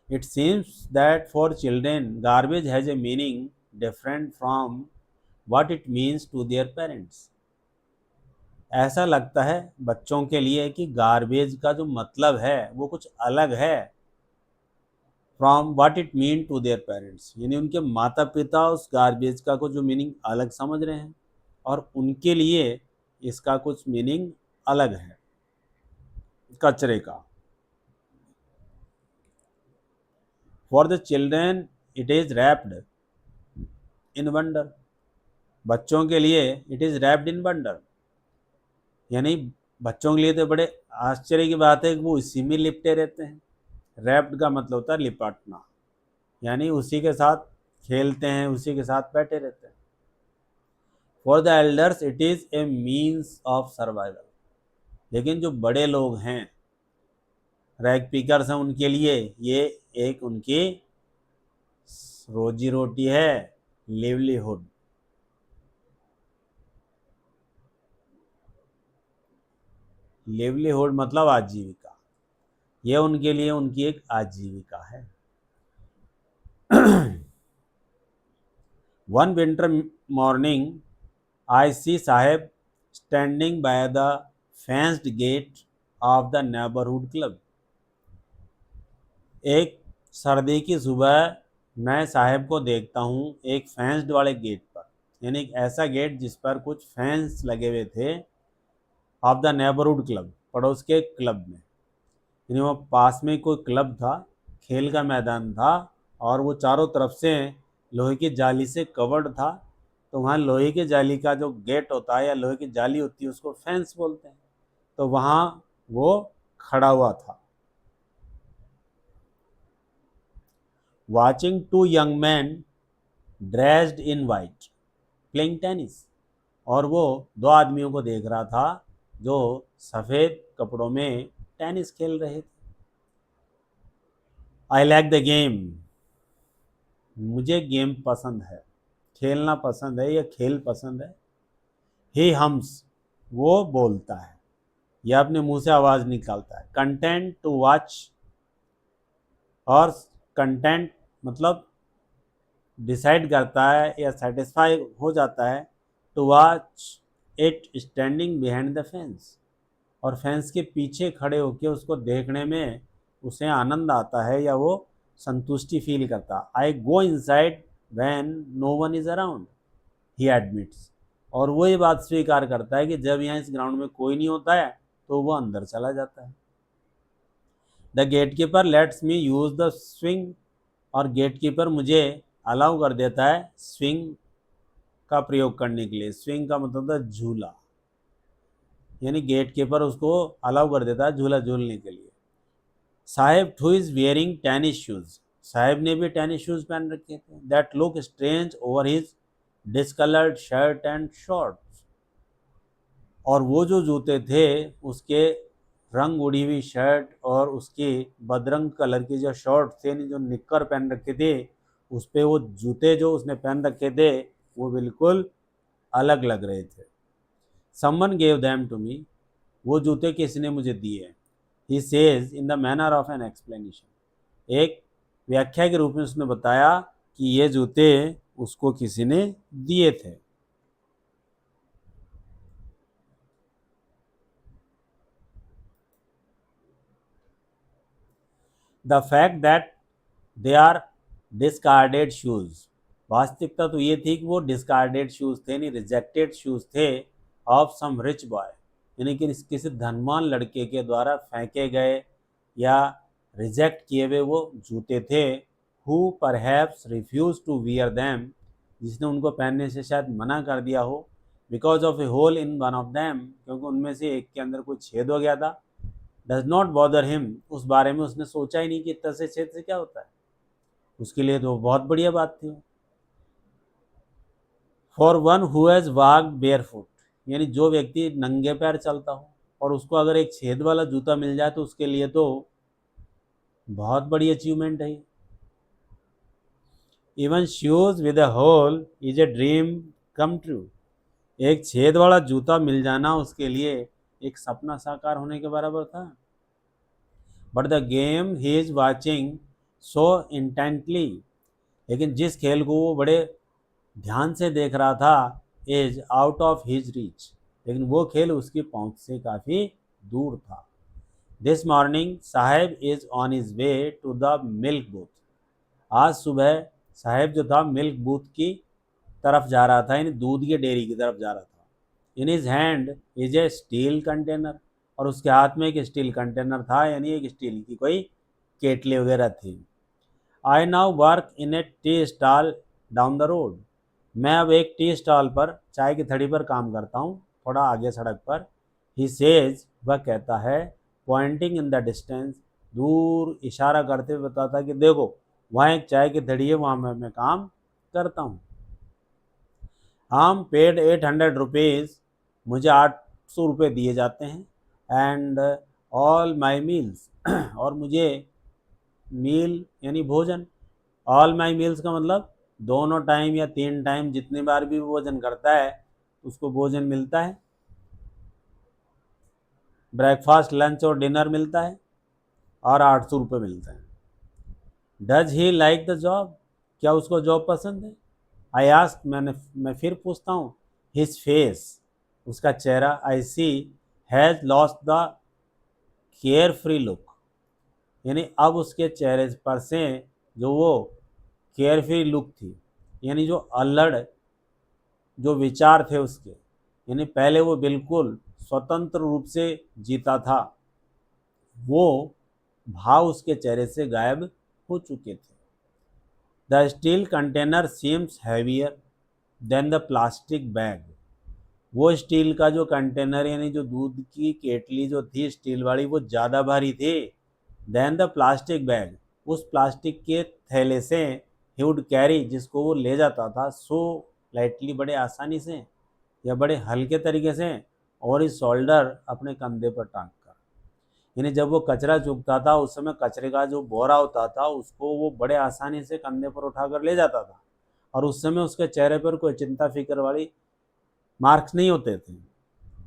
It seems that for children garbage has a meaning different from what it means to their parents, ऐसा लगता है बच्चों के लिए कि गार्बेज का जो मतलब है वो कुछ अलग है from what it mean to their parents, यानी उनके माता पिता उस गार्बेज का कुछ जो मीनिंग अलग समझ रहे हैं और उनके लिए इसका कुछ मीनिंग अलग है कचरे का। For the children it is wrapped in wonder, बच्चों के लिए it is wrapped in wonder, यानी बच्चों के लिए तो बड़े आश्चर्य की बात है कि वो इसी में लिपटे रहते हैं। रैप्ड का मतलब होता है लिपटना, यानी उसी के साथ खेलते हैं, उसी के साथ बैठे रहते हैं। For the elders it is a means of survival, लेकिन जो बड़े लोग हैं, रैग पिकर्स हैं, उनके लिए ये एक उनकी रोजी रोटी है, लिवलीहुड। लिवलीहुड मतलब आजीविका, ये उनके लिए उनकी एक आजीविका है। One winter morning I see Saheb standing by the fenced gate of the neighbourhood club, एक सर्दी की सुबह मैं साहेब को देखता हूँ एक फेंस्ड वाले गेट पर, यानी एक ऐसा गेट जिस पर कुछ फेंस लगे हुए थे, ऑफ द नेबरहुड क्लब, पड़ोस के क्लब में, यानी वो पास में कोई क्लब था, खेल का मैदान था, और वो चारों तरफ से लोहे की जाली से कवर्ड था। तो वहाँ लोहे की जाली का जो गेट होता है या लोहे की जाली होती है उसको फेंस बोलते हैं। तो वहाँ वो खड़ा हुआ था। Watching two young men dressed in white playing tennis, और वो दो आदमियों को देख रहा था जो सफ़ेद कपड़ों में टेनिस खेल रहे थे। आई लाइक द गेम, मुझे गेम पसंद है, खेलना पसंद है या खेल पसंद है। ही हम्स, वो बोलता है या अपने मुंह से आवाज़ निकालता है। कंटेंट टू वॉच, और कंटेंट मतलब डिसाइड करता है या सेटिस्फाई हो जाता है to watch it standing behind the fence, और फेंस के पीछे खड़े होकर उसको देखने में उसे आनंद आता है या वो संतुष्टि फील करता। I go inside when no one is around, he admits, और वो ये बात स्वीकार करता है कि जब यहाँ इस ग्राउंड में कोई नहीं होता है तो वो अंदर चला जाता है। The gatekeeper let's me use the swing, और गेटकीपर मुझे अलाउ कर देता है स्विंग का प्रयोग करने के लिए। स्विंग का मतलब था झूला, यानी गेटकीपर उसको अलाउ कर देता है झूला झूलने के लिए। Saheb too is wearing tennis shoes, Saheb ने भी टेनिस शूज़ पहन रखे थे। That look strange over his discoloured shirt and shorts, और वो जो जूते थे उसके रंग उड़ी हुई शर्ट और उसकी बदरंग कलर की जो शॉर्ट थे, जो निक्कर पहन रखे थे, उस पर वो जूते जो उसने पहन रखे थे वो बिल्कुल अलग लग रहे थे। Someone gave them to me, वो जूते किसने मुझे दिए। He says in the manner of an explanation, एक व्याख्या के रूप में उसने बताया कि ये जूते उसको किसी ने दिए थे। The fact that they are discarded shoes, वास्तविकता तो ये थी कि वो डिस्कार्डेड शूज़ थे, यानी रिजेक्टेड शूज़ थे ऑफ सम रिच बॉय, यानी कि किसी धनवान लड़के के द्वारा फेंके गए या रिजेक्ट किए हुए वो जूते थे। Who perhaps refuse to wear them, जिसने उनको पहनने से शायद मना कर दिया हो। Because of a hole in one of them, क्योंकि उनमें से एक के अंदर कोई छेद हो गया था। डज नॉट बॉदर हिम, उस बारे में उसने सोचा ही नहीं कि इतना से छेद से क्या होता है, उसके लिए तो बहुत बढ़िया बात थी। For one who has walked barefoot, यानी जो व्यक्ति नंगे पैर चलता हो और उसको अगर एक छेद वाला जूता मिल जाए तो उसके लिए तो बहुत बड़ी अचीवमेंट है। Even shoes with a hole is a dream come true, एक छेद वाला जूता मिल जाना उसके लिए एक सपना साकार होने के बराबर था। But the game he is watching so intently, लेकिन जिस खेल को वो बड़े ध्यान से देख रहा था is out of his reach, लेकिन वो खेल उसकी पहुंच से काफ़ी दूर था। This morning Saheb is on his way to the milk booth, आज सुबह साहेब जो था मिल्क बूथ की तरफ जा रहा था, यानी दूध की डेयरी की तरफ जा रहा था। In his hand is a steel container, और उसके हाथ में एक स्टील कंटेनर था, यानी एक स्टील की कोई केटली वगैरह थी। I now work in A tea stall down the road, मैं अब एक टी स्टॉल पर चाय की थड़ी पर काम करता हूँ, थोड़ा आगे सड़क पर। ही सेज, वह कहता है, पॉइंटिंग इन द डिस्टेंस, दूर इशारा करते हुए बताता कि देखो वहाँ एक चाय की थड़ी है, वहाँ मैं काम करता हूँ। हम पेड 800 रुपीज़, मुझे 800 रुपये दिए जाते हैं। एंड ऑल माई मील्स, और मुझे मील यानी भोजन, ऑल माई मील्स का मतलब दोनों टाइम या 3 टाइम जितनी बार भी वो भोजन करता है उसको भोजन मिलता है। ब्रेकफास्ट लंच और डिनर मिलता है और 800 रुपये मिलते हैं। Does he like the job, क्या उसको जॉब पसंद है। आई आस्क, मैं फिर पूछता हूँ। हिज फेस, उसका चेहरा, I see, has lost the carefree look, यानी अब उसके चेहरे पर से जो वो केयर फ्री लुक थी, यानी जो अल्हड़ जो विचार थे उसके, यानी पहले वो बिल्कुल स्वतंत्र रूप से जीता था, वो भाव उसके चेहरे से गायब हो चुके थे। The steel container seems heavier, then the plastic bag, वो स्टील का जो कंटेनर यानी जो दूध की केटली जो थी स्टील वाली वो ज़्यादा भारी थी। देन द प्लास्टिक बैग, उस प्लास्टिक के थैले से ही वुड कैरी, जिसको वो ले जाता था, सो लाइटली, बड़े आसानी से या बड़े हल्के तरीके से, और इस शोल्डर, अपने कंधे पर टांग कर। यानी जब वो कचरा चुगता था उस समय कचरे का जो बोरा होता था उसको वो बड़े आसानी से कंधे पर उठाकर ले जाता था, और उस समय उसके चेहरे पर कोई चिंता फिक्र वाली मार्क्स नहीं होते थे।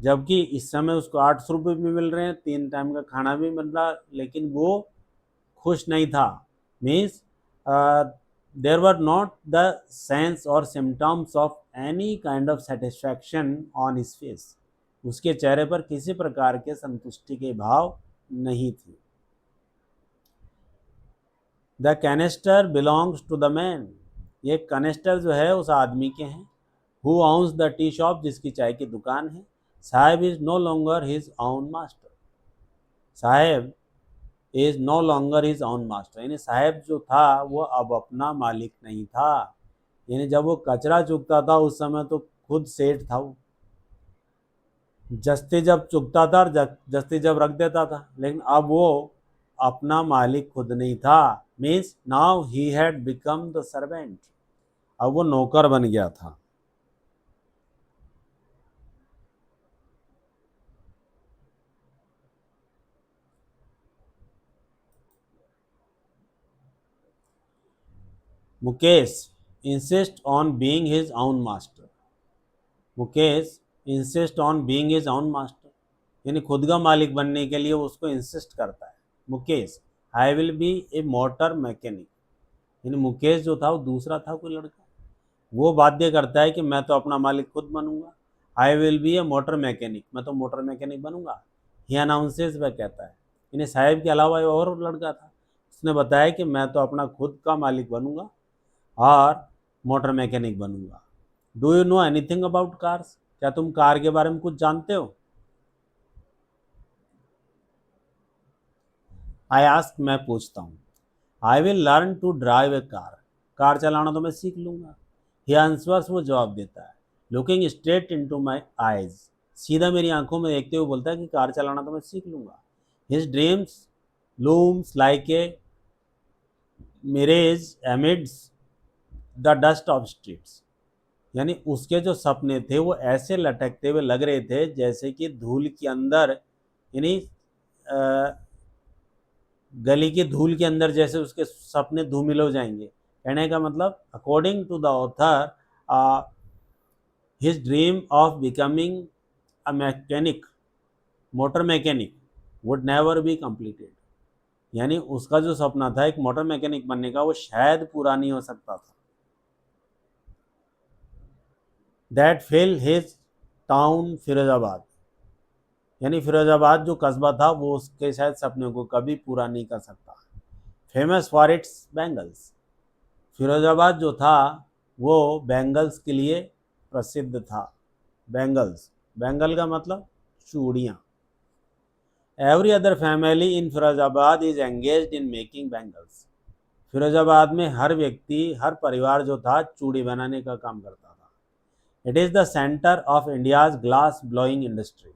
जबकि इस समय उसको 800 रुपये भी मिल रहे हैं, 3 टाइम का खाना भी मिल रहा, लेकिन वो खुश नहीं था। Means there were not the sense और symptoms of any kind of satisfaction on his face, उसके चेहरे पर किसी प्रकार के संतुष्टि के भाव नहीं थे। The canister belongs to the man, ये कैनिस्टर जो है उस आदमी के हैं। Who owns the tea shop, जिसकी चाय की दुकान है। Saheb is no longer his own master, Saheb is no longer his own master, यानी साहेब जो था वो अब अपना मालिक नहीं था। यानी जब वो कचरा चुगता था उस समय तो खुद सेठ था वो, जस्ती जब चुगता था और जस्ती जब रख देता था, लेकिन अब वो अपना मालिक खुद नहीं था। Means now he had become the servant, अब वो नौकर बन गया था। Mukesh insist on being his own master, Mukesh insist on being his own master, यानी खुद का मालिक बनने के लिए वो उसको इंसिस्ट करता है। Mukesh, I will be a motor mechanic, यानी मुकेश जो था वो दूसरा था कोई लड़का, वो बाध्य करता है कि मैं तो अपना मालिक खुद बनूंगा। I will be a motor mechanic, मैं तो मोटर मैकेनिक बनूंगा। ही अनाउंसेस, वह कहता है, यानी साहिब के अलावा और लड़का था, उसने बताया कि मैं तो अपना खुद का मालिक बनूंगा और मोटर मैकेनिक बनूंगा। Do you know anything about cars, क्या तुम कार के बारे में कुछ जानते हो? आई आस्क, मैं पूछता हूँ। I will learn to drive a car, car चलाना तो मैं सीख लूँगा। ही आंसर्स, वो जवाब देता है, looking straight into my eyes, सीधा मेरी आंखों में देखते हुए बोलता है कि कार चलाना तो मैं सीख लूँगा। His dreams looms like a mirage amidst the dust of streets, यानी उसके जो सपने थे वो ऐसे लटकते हुए लग रहे थे जैसे कि धूल के अंदर, यानी गली की धूल के अंदर जैसे उसके सपने धूमिल हो जाएंगे। कहने का मतलब, according to the author, his dream of becoming a mechanic, motor mechanic, would never be completed, यानी उसका जो सपना था एक मोटर मैकेनिक बनने का वो शायद पूरा नहीं हो सकता था। That fell his town Firozabad, यानी फिरोजाबाद जो कस्बा था वो उसके शायद सपने को कभी पूरा नहीं कर सकता। Famous for its bangles, Firozabad जो था वो बैंगल्स के लिए प्रसिद्ध था। बैंगल्स, बैंगल का मतलब चूड़ियाँ। Every other family in Firozabad is engaged in making bangles, Firozabad में हर व्यक्ति, हर परिवार जो था चूड़ी बनाने का काम करता था। It is the centre of India's glass blowing industry,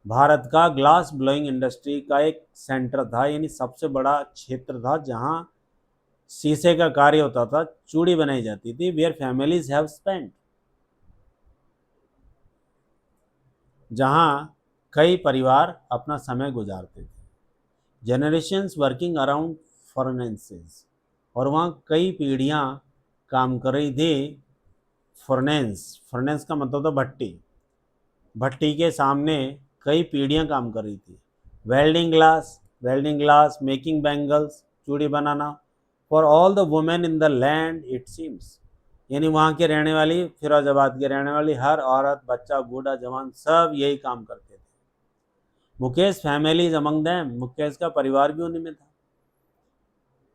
Bharat का ग्लास ब्लोइंग इंडस्ट्री का एक सेंटर था, यानी सबसे बड़ा क्षेत्र था जहाँ शीशे का कार्य होता था, चूड़ी बनाई जाती थी। वेयर फैमिलीज हैव स्पेंट, जहाँ कई परिवार अपना समय गुजारते थे। जनरेशन्स वर्किंग अराउंड फर्नेंसेस, और वहाँ कई पीढ़ियाँ काम कर रही थी। फर्नेंस, फर्नेंस का मतलब था भट्टी, भट्टी के सामने कई पीढ़ियाँ काम कर रही थी। Welding glass, welding glass, making bangles, चूड़ी बनाना, for all the women in the land it seems, यानी वहाँ के रहने वाली, फिरोजाबाद के रहने वाली हर औरत, बच्चा, बूढ़ा, जवान, सब यही काम करते थे। Mukesh family is among them, Mukesh का परिवार भी उन्हीं में था,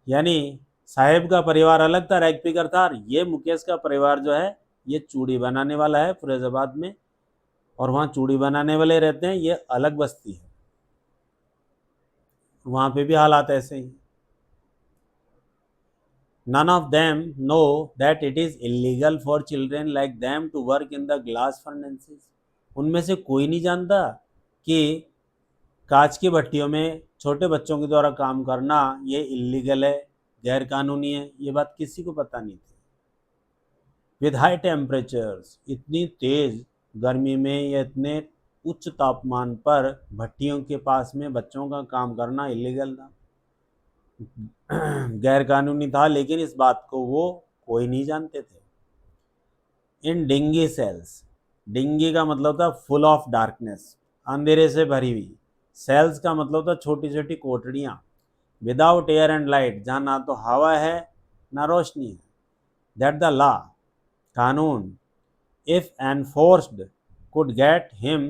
यानी साहेब का परिवार अलग था, रैग पिकर था, और ये मुकेश का परिवार जो है ये चूड़ी बनाने वाला है फिरोजाबाद में, और वहाँ चूड़ी बनाने वाले रहते हैं, ये अलग बस्ती है, वहाँ पे भी हालात ऐसे ही। None of them know that it is illegal for children like them to work in the glass furnaces. उनमें से कोई नहीं जानता कि कांच की भट्टियों में छोटे बच्चों के द्वारा काम करना ये इलीगल है, गैर कानूनी है। ये बात किसी को पता नहीं थी। विद हाई टेम्परेचर्स, इतनी तेज गर्मी में या इतने उच्च तापमान पर भट्टियों के पास में बच्चों का काम करना इलीगल था, गैर कानूनी था, लेकिन इस बात को वो कोई नहीं जानते थे। इन डिंगी सेल्स, डिंगी का मतलब था फुल ऑफ डार्कनेस, अंधेरे से भरी हुई। सेल्स का मतलब था छोटी छोटी कोठड़ियाँ। विदाउट एयर एंड लाइट, जहाँ ना तो हवा है ना रोशनी है। दैट द लॉ, कानून, if enforced, could get him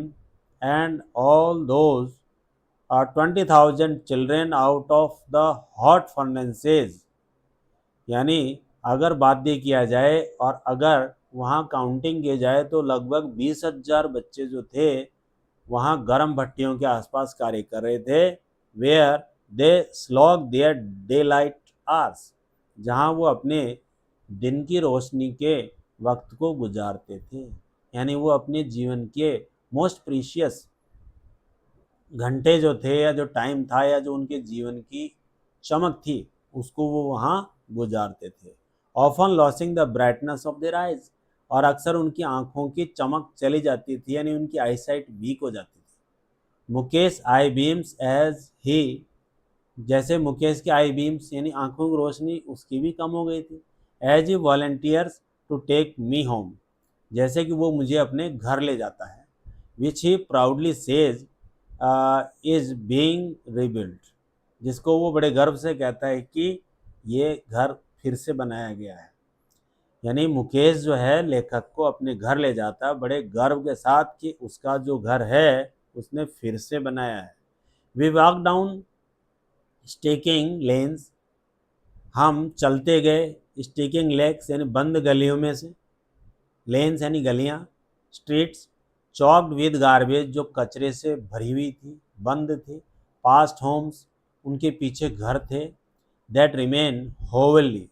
and all those 20,000 children out of the hot furnaces। यानी अगर बाध्य किया जाए और अगर वहाँ काउंटिंग की जाए तो लगभग 20,000 बच्चे जो थे वहाँ गर्म भट्टियों के आसपास कार्य कर रहे थे। Where they slog their daylight hours, जहाँ वो अपने दिन की रोशनी के वक्त को गुजारते थे। यानी वो अपने जीवन के मोस्ट प्रीशियस घंटे जो थे या जो टाइम था या जो उनके जीवन की चमक थी उसको वो वहाँ गुजारते थे। Often losing the brightness of their eyes, और अक्सर उनकी आंखों की चमक चली जाती थी, यानी उनकी आईसाइट वीक हो जाती थी। मुकेश आई बीम्स एज ही, जैसे मुकेश की आई बीम्स यानी आंखों की रोशनी उसकी भी कम हो गई थी। As he volunteers to take me home, जैसे कि वो मुझे अपने घर ले जाता है। Which he proudly says is being rebuild, जिसको वो बड़े गर्व से कहता है कि ये घर फिर से बनाया गया है। यानी मुकेश जो है लेखक को अपने घर ले जाता है बड़े गर्व के साथ कि उसका जो घर है उसने फिर से बनाया है। We walk down stacking lanes, हम चलते गए स्टेकिंग लेग्स यानी बंद गलियों में से, लेन्स यानी गलियाँ, स्ट्रीट्स चॉक्ड विद गार्बेज, जो कचरे से भरी हुई थी, बंद थी। पास्ट होम्स, उनके पीछे घर थे। दैट रिमेन होवली,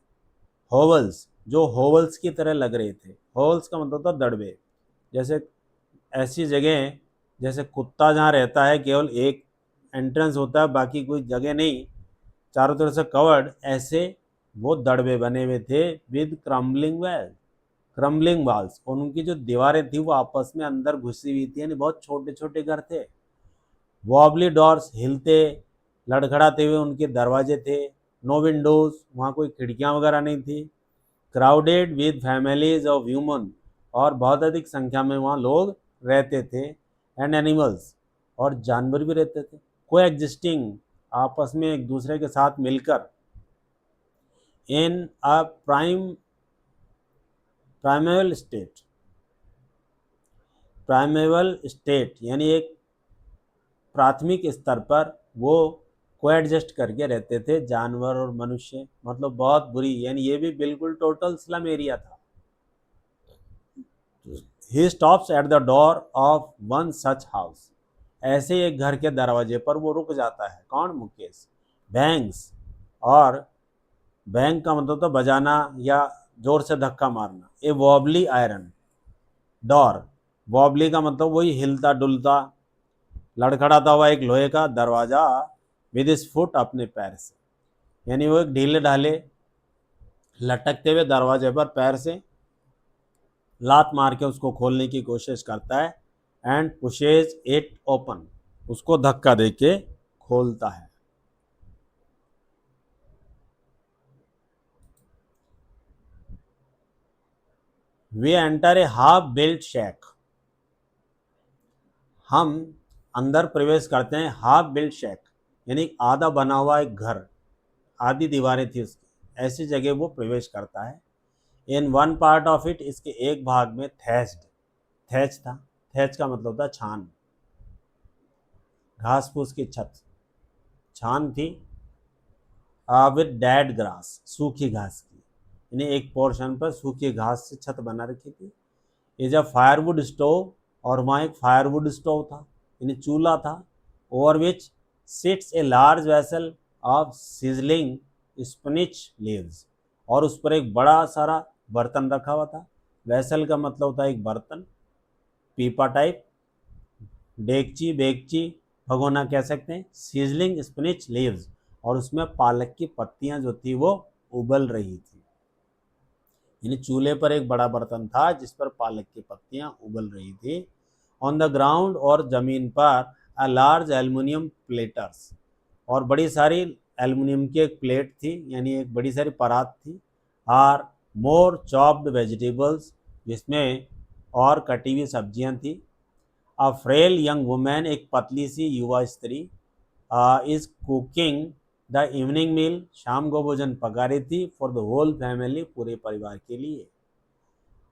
होवल्स, जो होवल्स की तरह लग रहे थे। होवल्स का मतलब था दड़बे, जैसे ऐसी जगह जैसे कुत्ता जहाँ रहता है केवल एक एंट्रेंस होता है बाकी कोई जगह नहीं, चारों तरफ से कवर्ड, ऐसे वो दड़बे बने हुए थे। With crumbling well, crumbling walls, और उनकी जो दीवारें थी वो आपस में अंदर घुसी हुई थी, यानी बहुत छोटे छोटे घर थे। वॉबली डोर्स, हिलते लड़खड़ाते हुए उनके दरवाजे थे। नो विंडोज, वहाँ कोई खिड़कियाँ वगैरह नहीं थी। Crowded with families of human, और बहुत अधिक संख्या में वहाँ लोग रहते थे। एंड एनिमल्स, और जानवर भी रहते थे। को एग्जिस्टिंग, आपस में एक दूसरे के साथ मिलकर। इन अ प्राइमेवल स्टेट, प्राइमेवल स्टेट यानी एक प्राथमिक स्तर पर वो कोएडजस्ट करके रहते थे जानवर और मनुष्य, मतलब बहुत बुरी, यानी ये भी बिल्कुल टोटल स्लम एरिया था। He stops at the door of one such house, ऐसे एक घर के दरवाजे पर वो रुक जाता है। कौन? मुकेश। बैंग्स, और बैंग का मतलब तो बजाना या जोर से धक्का मारना। ए वॉबली आयरन डोर, वॉबली का मतलब वही हिलता डुलता लड़खड़ाता हुआ एक लोहे का दरवाज़ा। विद इस फुट, अपने पैर से, यानी वो एक ढीले ढाले लटकते हुए दरवाजे पर पैर से लात मार के उसको खोलने की कोशिश करता है। एंड पुशेज इट ओपन, उसको धक्का दे के खोलता है। We enter a half built shack, हम अंदर प्रवेश करते हैं हाफ बिल्ट शैक, यानी आधा बना हुआ एक घर, आधी दीवारें थी उसकी, ऐसी जगह वो प्रवेश करता है। In one part of it, इसके एक भाग में थैच्ड, थैच था, थैच का मतलब था छान, घास फूस की छत, छान थी। विद डेड ग्रास, सूखी घास की, यानी एक पोर्शन पर सूखी घास से छत बना रखी थी। इज अ फायरवुड स्टोव, और वहाँ एक फायरवुड स्टोव था, यानी चूल्हा था। Over which sits a large vessel of sizzling spinach leaves, और उस पर एक बड़ा सारा बर्तन रखा हुआ था। वेसल का मतलब होता है एक बर्तन, पीपा टाइप, डेगची, बेगची, भगोना कह सकते हैं। सीजलिंग स्पिनिच लीव्स, और उसमें पालक की पत्तियां जो थी वो उबल रही थी। यानी चूल्हे पर एक बड़ा बर्तन था जिस पर पालक की पत्तियां उबल रही थी। ऑन द ग्राउंड, और जमीन पर, अ लार्ज एल्युमिनियम प्लेटर्स, और बड़ी सारी एल्युमिनियम की एक प्लेट थी, यानी एक बड़ी सारी परात थी। आर मोर चॉप्ड वेजिटेबल्स, जिसमें और कटी हुई सब्जियां थी। अ फ्रेल यंग वुमेन, एक पतली सी युवा स्त्री, इज कुकिंग द इवनिंग मील, शाम को भोजन पका रही थी। फॉर द होल फैमिली, पूरे परिवार के लिए।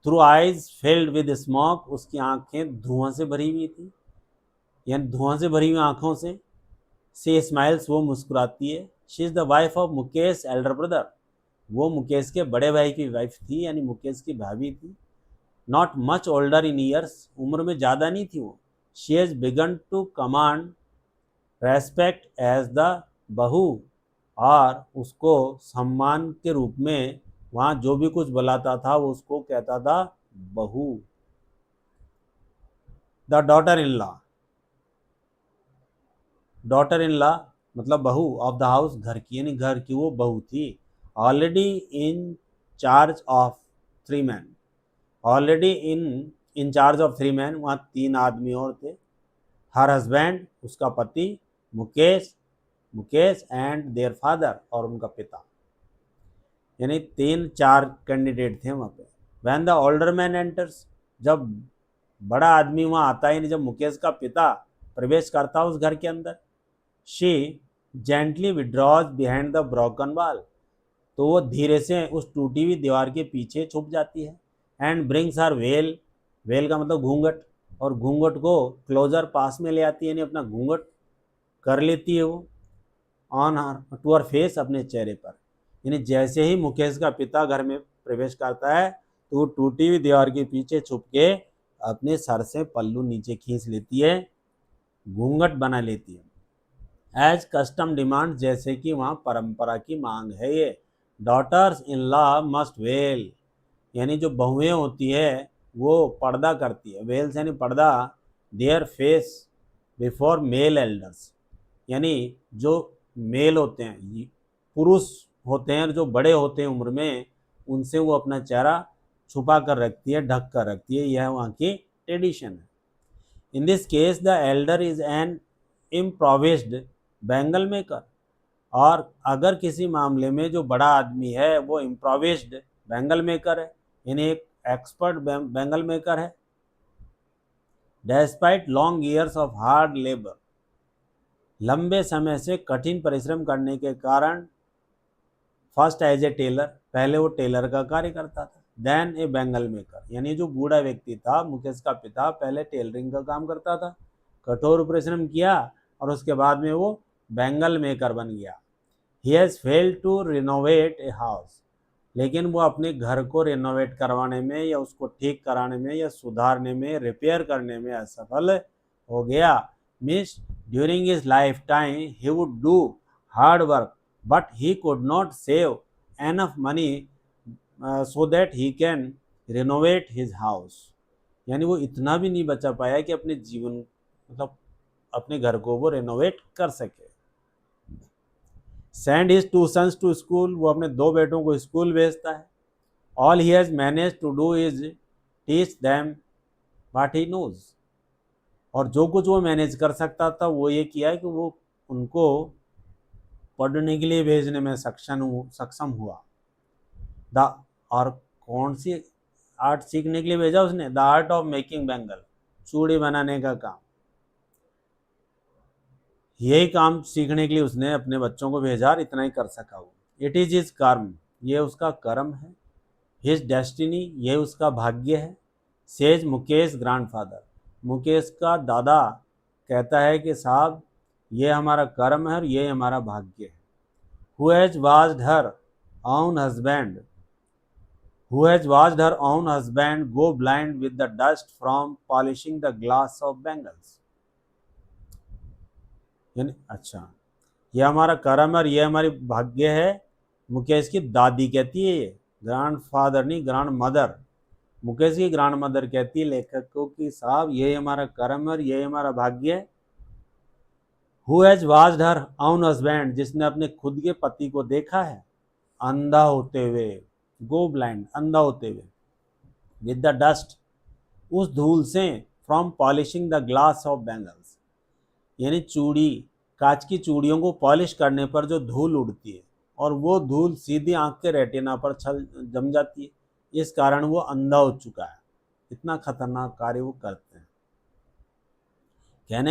Through eyes filled with smoke, उसकी आंखें धुआं से भरी हुई थी, यानी धुआं से भरी हुई आंखों से। सी स्माइल्स, वो मुस्कुराती है। She is the wife of Mukesh Elder brother, वो मुकेश के बड़े भाई की वाइफ थी, यानी मुकेश की भाभी थी। Not much older in years, उम्र में ज़्यादा नहीं थी वो। She has begun to command respect as the bahu, और उसको सम्मान के रूप में वहाँ जो भी कुछ बुलाता था वो उसको कहता था बहू। The daughter in law, daughter in law मतलब बहू, ऑफ द हाउस, घर की, यानी घर की वो बहू थी। Already in charge of 3 man, already in charge of 3 man, वहाँ 3 आदमी और थे। हर हस्बैंड, उसका पति, Mukesh, Mukesh and their father, और उनका पिता, यानी 3-4 कैंडिडेट थे वहाँ पे। When the older man enters, जब बड़ा आदमी वहाँ आता है, यानी जब मुकेश का पिता प्रवेश करता है उस घर के अंदर, she gently withdraws behind the broken wall, तो वो धीरे से उस टूटी हुई दीवार के पीछे छुप जाती है। And brings her well, well का मतलब घूंघट, और घूंघट को क्लोजर, पास में ले आती है, यानी अपना घूंघट कर लेती है वो। On her to her face, अपने चेहरे पर, यानी जैसे ही मुकेश का पिता घर में प्रवेश करता है तो वो टूटी हुई दीवार के पीछे छुप के अपने सर से पल्लू नीचे खींच लेती है, घूंघट बना लेती है। एज कस्टम डिमांड, जैसे कि वहाँ परंपरा की मांग है ये। Daughters in law must veil, यानी जो बहुएं होती है वो पर्दा करती है, वेल्स यानी पर्दा, their face before male elders, यानी जो मेल होते हैं, पुरुष होते हैं, जो बड़े होते हैं उम्र में, उनसे वो अपना चेहरा छुपा कर रखती है, ढक कर रखती है, यह वहाँ की ट्रेडिशन है। In this case the elder is an improvised bangle maker, और अगर किसी मामले में जो बड़ा आदमी है वो इम्प्रोविज्ड बैंगल मेकर है, यानी एक एक्सपर्ट बैंगल मेकर है। Despite long years of hard labour, लंबे समय से कठिन परिश्रम करने के कारण। फर्स्ट एज ए टेलर, पहले वो टेलर का कार्य करता था। देन ए बैंगल मेकर, यानी जो बूढ़ा व्यक्ति था मुकेश का पिता, पहले टेलरिंग का काम करता था, कठोर परिश्रम किया और उसके बाद में वो बैंगल मेकर बन गया। He has failed to renovate a house, लेकिन वो अपने घर को रिनोवेट करवाने में या उसको ठीक कराने में या सुधारने में, रिपेयर करने में असफल हो गया। Means during his life time he would do hard work, but he could not save enough money so that he can renovate his house, यानी वो इतना भी नहीं बचा पाया कि अपने जीवन, मतलब अपने घर को वो रिनोवेट कर सके। Send his 2 sons to school, वो अपने 2 बेटों को स्कूल भेजता है। All he has manage to do is teach them what he knows, और जो कुछ वो मैनेज कर सकता था वो ये किया है कि वो उनको पढ़ने के लिए भेजने में सक्षम हुआ। द और कौन सी आर्ट सीखने के लिए भेजा उसने? The art of making bangle, चूड़ी बनाने का काम, यही काम सीखने के लिए उसने अपने बच्चों को भेजा और इतना ही कर सका वो। इट इज हिज कर्म, ये उसका कर्म है। हिज डेस्टिनी, ये उसका भाग्य है। सेज मुकेश ग्रैंडफादर, मुकेश का दादा कहता है कि साहब ये हमारा कर्म है और ये हमारा भाग्य है। Who has watched her own husband, who has watched her own husband go blind with the dust from polishing the glass of bangles, यानी अच्छा, ये हमारा कर्म है और ये हमारी भाग्य है मुकेश की दादी कहती है, ये ग्रांड फादर नहीं, ग्रांड मदर। मुकेश की ग्रांड मदर कहती है लेखक को कि साहब ये हमारा कर्म है और ये हमारा भाग्य है। Who has watched her own husband, जिसने अपने खुद के पति को देखा है अंधा होते हुए, गो ब्लाइंड, अंधा होते हुए, विद द डस्ट, उस धूल से, from polishing the glass of bangles, यानी चूड़ी, कांच की चूड़ियों को पॉलिश करने पर जो धूल उड़ती है और वो धूल सीधी आंख के रेटिना पर छल जम जाती है, इस कारण वो अंधा हो चुका है। इतना खतरनाक कार्य वो करते हैं। Can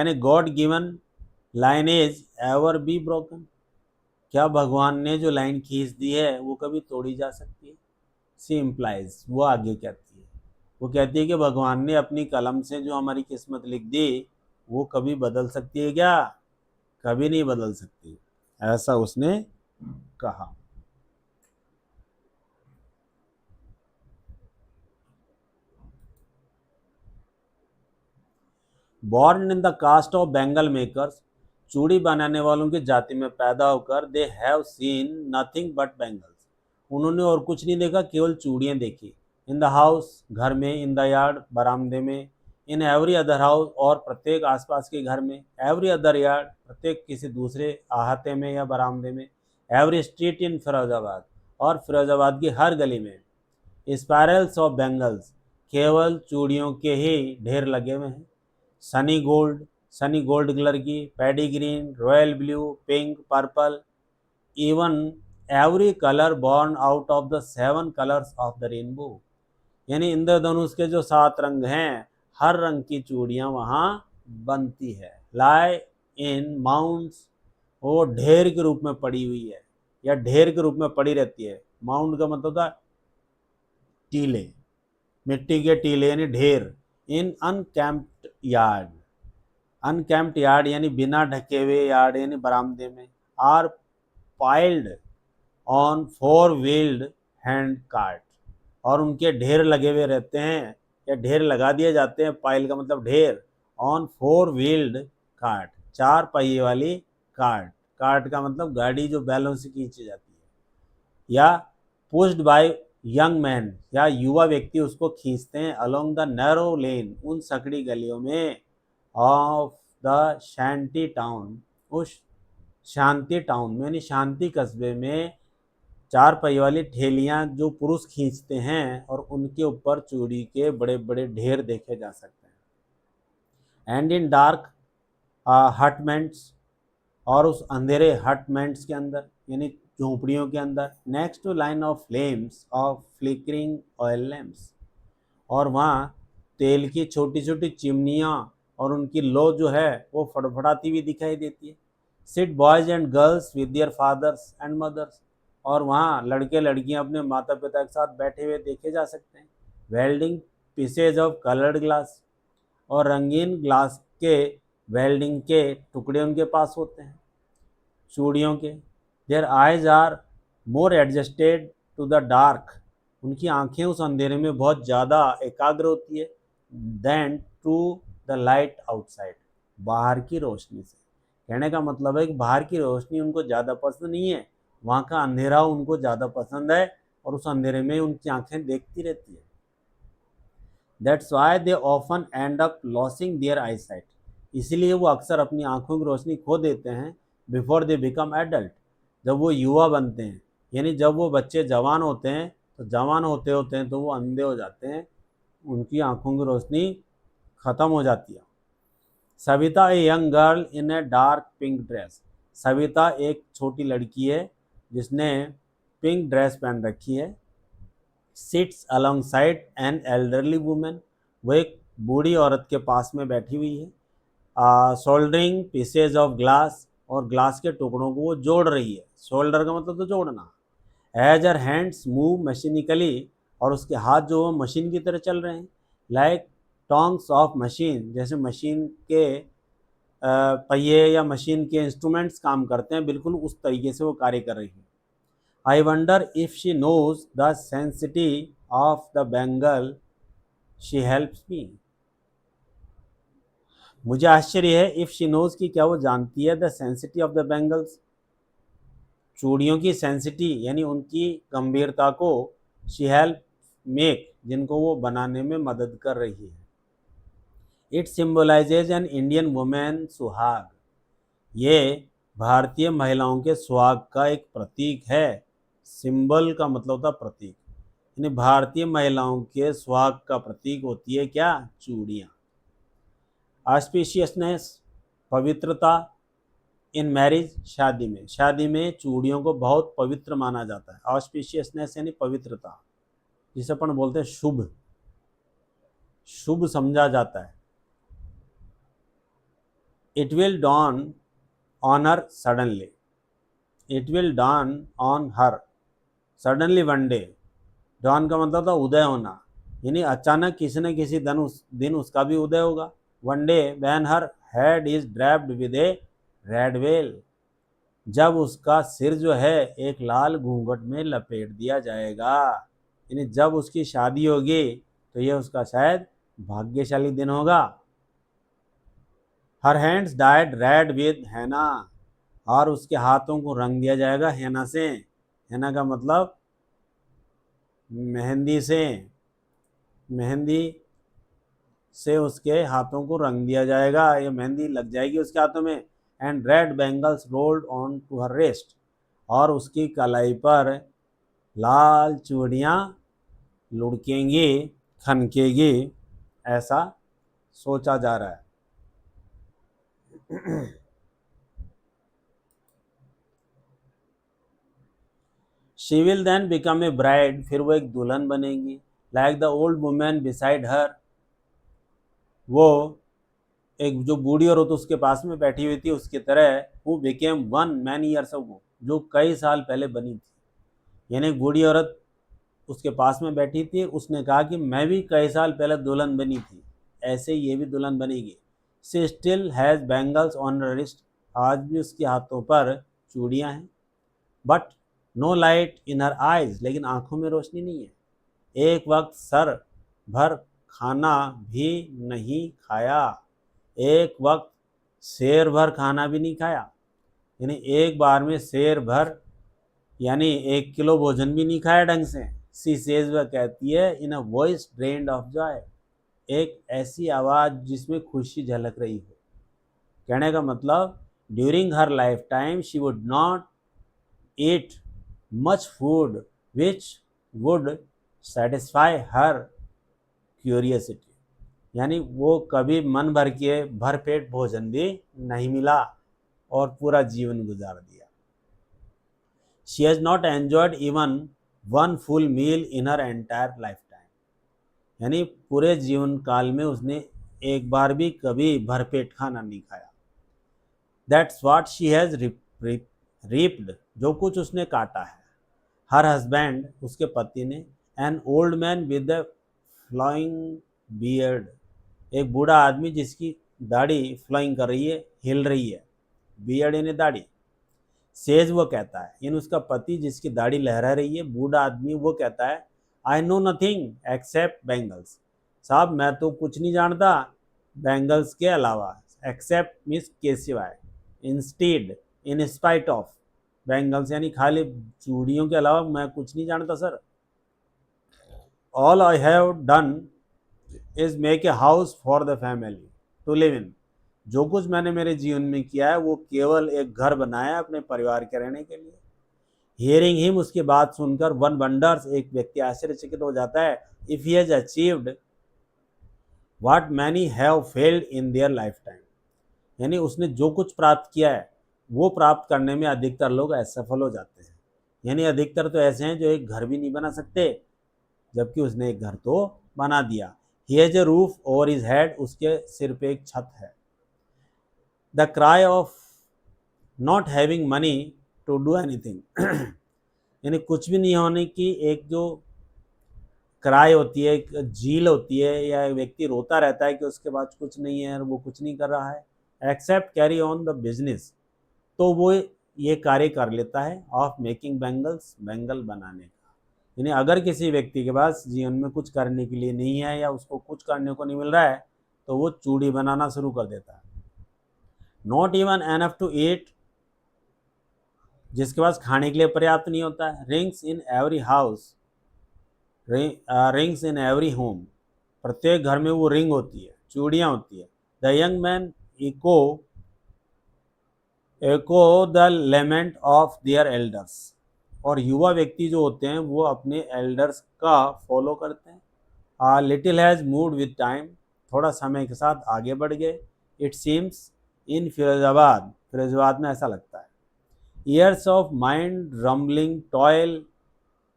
a god given lineage ever be broken, क्या भगवान ने जो लाइन खींच दी है वो कभी तोड़ी जा सकती है? सी इम्प्लाइज, वो आगे कहती है, वो कहती है कि भगवान ने अपनी कलम से जो हमारी किस्मत लिख दी वो कभी बदल सकती है क्या? कभी नहीं बदल सकती, ऐसा उसने कहा। Born in the caste of bangle makers, चूड़ी बनाने वालों की जाति में पैदा होकर, they have seen nothing but bangles, उन्होंने और कुछ नहीं देखा, केवल चूड़ियाँ देखी। इन द हाउस, घर में, इन द यार्ड, बरामदे में, इन एवरी अदर हाउस, और प्रत्येक आसपास के घर में, एवरी अदर यार्ड, प्रत्येक किसी दूसरे अहाते में या बरामदे में, एवरी स्ट्रीट इन फिरोजाबाद, और फिरोजाबाद की हर गली में, स्पायरल्स ऑफ बैंगल्स, केवल चूड़ियों के ही ढेर लगे हुए हैं। Sunny gold, sunny gold colour की, paddy green, royal blue, pink, purple, even every colour born out of the 7 colours of the rainbow, यानी इंद्रधनुष के जो 7 रंग हैं, हर रंग की चूड़ियाँ वहाँ बनती है। लाई इन माउंट्स, वो ढेर के रूप में पड़ी हुई है या ढेर के रूप में पड़ी रहती है। माउंट का मतलब था टीले, मिट्टी के टीले यानी ढेर। इन अनकैम्प्ड यार्ड, अनकैम्प्ड यार्ड यानी बिना ढके हुए यार्ड यानी बरामदे में, are piled on 4 wheeled hand cart, और उनके ढेर लगे हुए रहते हैं या ढेर लगा दिए जाते हैं, पाइल का मतलब ढेर, ऑन 4 व्हील्ड कार्ट, 4 पहिए वाली कार्ट, कार्ट का मतलब गाड़ी जो बैलों से खींची जाती है, या पुश्ड बाय यंग मैन, या युवा व्यक्ति उसको खींचते हैं, अलोंग द नैरो लेन, उन सकड़ी गलियों में, ऑफ द शांति टाउन, उस शांति टाउन में यानी शांति कस्बे में, 4 पहिए वाली ठेलियाँ जो पुरुष खींचते हैं और उनके ऊपर चूड़ी के बड़े बड़े ढेर देखे जा सकते हैं। एंड इन डार्क हटमेंट्स, और उस अंधेरे हटमेंट्स के अंदर यानी झोंपड़ियों के अंदर, next to line of flames of flickering oil lamps, और वहाँ तेल की छोटी छोटी चिमनियाँ और उनकी लो जो है वो फड़फड़ाती हुई दिखाई देती है। Sit boys and girls with their fathers and mothers, और वहाँ लड़के लड़कियाँ अपने माता पिता के साथ बैठे हुए देखे जा सकते हैं। Welding pieces of coloured glass, और रंगीन ग्लास के वेल्डिंग के टुकड़े उनके पास होते हैं चूड़ियों के। Their eyes are more adjusted to the dark, उनकी आंखें उस अंधेरे में बहुत ज़्यादा एकाग्र होती है, than to the light outside, बाहर की रोशनी से। कहने का मतलब है कि बाहर की रोशनी उनको ज़्यादा पसंद नहीं है, वहाँ का अंधेरा उनको ज़्यादा पसंद है, और उस अंधेरे में उनकी आंखें देखती रहती है। That's why they often end up losing their eyesight, इसीलिए वो अक्सर अपनी आंखों की रोशनी खो देते हैं, बिफोर दे बिकम एडल्ट, जब वो युवा बनते हैं, यानी जब वो बच्चे जवान होते हैं, तो जवान होते होते हैं तो वो अंधे हो जाते हैं, उनकी आंखों की रोशनी ख़त्म हो जाती है। Savita a young girl in a dark pink dress, Savita एक छोटी लड़की है जिसने पिंक ड्रेस पहन रखी है। Sits alongside an elderly woman, वो एक बूढ़ी औरत के पास में बैठी हुई है। सोल्डरिंग पीसेज ऑफ ग्लास, और ग्लास के टुकड़ों को वो जोड़ रही है, शोल्डर का मतलब तो जोड़ना। एज हर हैंड्स मूव मशीनिकली, और उसके हाथ जो वो मशीन की तरह चल रहे हैं, लाइक टोंग्स ऑफ मशीन, जैसे मशीन के पहिए या मशीन के इंस्ट्रूमेंट्स काम करते हैं, बिल्कुल उस तरीके से वो कार्य कर रही है। I wonder if she knows the sanctity of the bangle she helps me, मुझे आश्चर्य है, इफ शी नोज की क्या वो जानती है the sanctity of the bangles, चूड़ियों की सेंसिटी यानी उनकी गंभीरता को शी हेल्प मेक, जिनको वो बनाने में मदद कर रही है। It symbolises an Indian women सुहाग, ये भारतीय महिलाओं के सुहाग का एक प्रतीक है। सिंबल का मतलब होता प्रतीक, यानी भारतीय महिलाओं के सुहाग का प्रतीक होती है क्या, चूड़ियाँ। ऑस्पिशियसनेस, पवित्रता, इन मैरिज, शादी में चूड़ियों को बहुत पवित्र माना जाता है। ऑस्पिशियसनेस यानी पवित्रता, जिसे अपन बोलते हैं शुभ, शुभ समझा जाता है। It will dawn on her suddenly, it will dawn on her suddenly one day. Dawn का मतलब था उदय होना, यानी अचानक किसी न किसी दिन उसका भी उदय होगा। One day when her head is draped with A red well, जब उसका सिर जो है एक लाल घूंघट में लपेट दिया जाएगा, यानी जब उसकी शादी होगी तो यह उसका शायद भाग्यशाली दिन होगा। Her hands died read with हैना, और उसके हाथों को रंग दिया जाएगा हैना से। हैना का मतलब मेहंदी से, मेहंदी से उसके हाथों को रंग दिया जाएगा, ये मेहंदी लग जाएगी उसके हाथों में। And red bangles rolled onto her wrist, और उसकी कलाई पर लाल चूड़ियाँ लुढ़केंगी, खनकेगी, ऐसा सोचा जा रहा है। She will then become a bride, फिर वो एक दुल्हन बनेगी। Like the old woman beside her, वो एक जो बूढ़ी औरत उसके पास में बैठी हुई थी उसकी तरह। Who became one many years ago, जो कई साल पहले बनी थी। यानी एक बूढ़ी औरत उसके पास में बैठी थी, उसने कहा कि मैं भी कई साल पहले दुल्हन बनी थी, ऐसे ही ये भी दुल्हन बनेगी। She still has bangles on her wrist, आज भी उसके हाथों पर चूड़ियाँ हैं। But no light in her eyes, लेकिन आंखों में रोशनी नहीं है। एक वक्त सर भर खाना भी नहीं खाया, एक वक्त शेर भर खाना भी नहीं खाया, यानी एक बार में शेर भर यानी 1 किलो भोजन भी नहीं खाया ढंग से। सी सेज, वह कहती है, in a voice drained of joy, एक ऐसी आवाज़ जिसमें खुशी झलक रही हो। कहने का मतलब during her life time she would not eat much food which would satisfy her curiosity, यानी वो कभी मन भर के भरपेट भोजन भी नहीं मिला और पूरा जीवन गुजार दिया। She has not enjoyed even one full meal in her entire lifetime, यानी पूरे जीवन काल में उसने एक बार भी कभी भरपेट खाना नहीं खाया। दैट्स वाट शी हैज़ रीप्ड, जो कुछ उसने काटा है। हर हस्बैंड, उसके पति ने, an old man with the flying beard, एक बूढ़ा आदमी जिसकी दाढ़ी फ्लाइंग कर रही है, हिल रही है, बियर्ड यानी दाढ़ी। सेज, वो कहता है, यानी उसका पति जिसकी दाढ़ी लहरा रही है, बूढ़ा आदमी, वो कहता है, I know nothing accept bangles, साहब मैं तो कुछ नहीं जानता बैंगल्स के अलावा। एक्सेप्ट मीन्स के सिवाय, instead, in spite of, bangles यानी खाली चूड़ियों के अलावा मैं कुछ नहीं जानता sir. All I have done is make a house for the family to live in, जो कुछ मैंने मेरे जीवन में किया है वो केवल एक घर बनाया अपने परिवार के रहने के लिए। हियरिंग हिम, उसकी बात सुनकर, वन वंडर्स, एक व्यक्ति आश्चर्यचकित हो जाता है। If he has achieved what many have failed in their life time, यानी उसने जो कुछ प्राप्त किया है वो प्राप्त करने में अधिकतर लोग असफल हो जाते हैं। यानी अधिकतर तो ऐसे हैं जो एक घर भी नहीं बना सकते, जबकि उसने एक घर तो बना दिया। He has a roof over his head, उसके सिर पे एक छत है। The cry of not having money to do anything, यानी कुछ भी नहीं होने की एक जो क्राई होती है, एक झील होती है, या व्यक्ति रोता रहता है कि उसके पास कुछ नहीं है और वो कुछ नहीं कर रहा है। Except carry on the business, तो वो ये कार्य कर लेता है ऑफ मेकिंग बैंगल्स, बैंगल बनाने का। यानी अगर किसी व्यक्ति के पास जीवन में कुछ करने के लिए नहीं है या उसको कुछ करने को नहीं मिल रहा है तो वो चूड़ी बनाना शुरू कर देता है। Not even enough to eat जिसके पास खाने के लिए पर्याप्त नहीं होता है। Rings in every house, rings in every home, प्रत्येक घर में वो रिंग होती है, चूड़ियाँ होती है। The young man echo echo the lament of their elders, और युवा व्यक्ति जो होते हैं वो अपने एल्डर्स का फॉलो करते हैं। Little has moved with time, थोड़ा समय के साथ आगे बढ़ गए। It seems in Firozabad, Firozabad में ऐसा लगता है। Years of mind rumbling toil,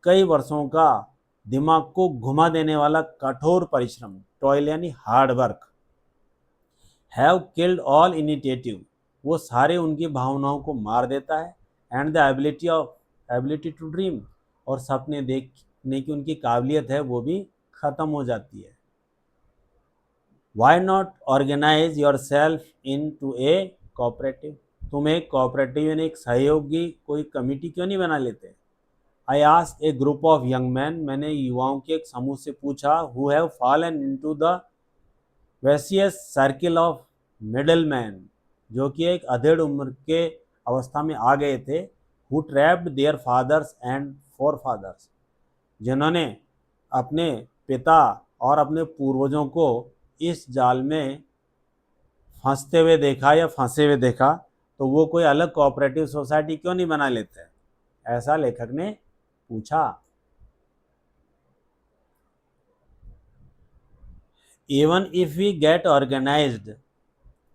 कई वर्षों का दिमाग को घुमा देने वाला कठोर परिश्रम, टॉयल यानी hard work. Have killed all initiative, वो सारे उनकी भावनाओं को मार देता है। And the ability to dream, और सपने देखने की उनकी काबिलियत है वो भी ख़त्म हो जाती है। Why not organise yourself into a cooperative, तुम एक कोऑपरेटिव यानी एक सहयोगी कोई कमिटी क्यों नहीं बना लेते। I asked a group of young man, मैंने युवाओं के एक समूह से पूछा, who have fallen into the vicious circle of middle man, जो कि एक अधेड़ उम्र के अवस्था में आ गए थे। Who trapped their fathers and forefathers, जिन्होंने अपने पिता और अपने पूर्वजों को इस जाल में फंसते हुए देखा या फंसे हुए देखा, तो वो कोई अलग कोऑपरेटिव सोसाइटी क्यों नहीं बना लेते, ऐसा लेखक ने पूछा। Even if we get organised,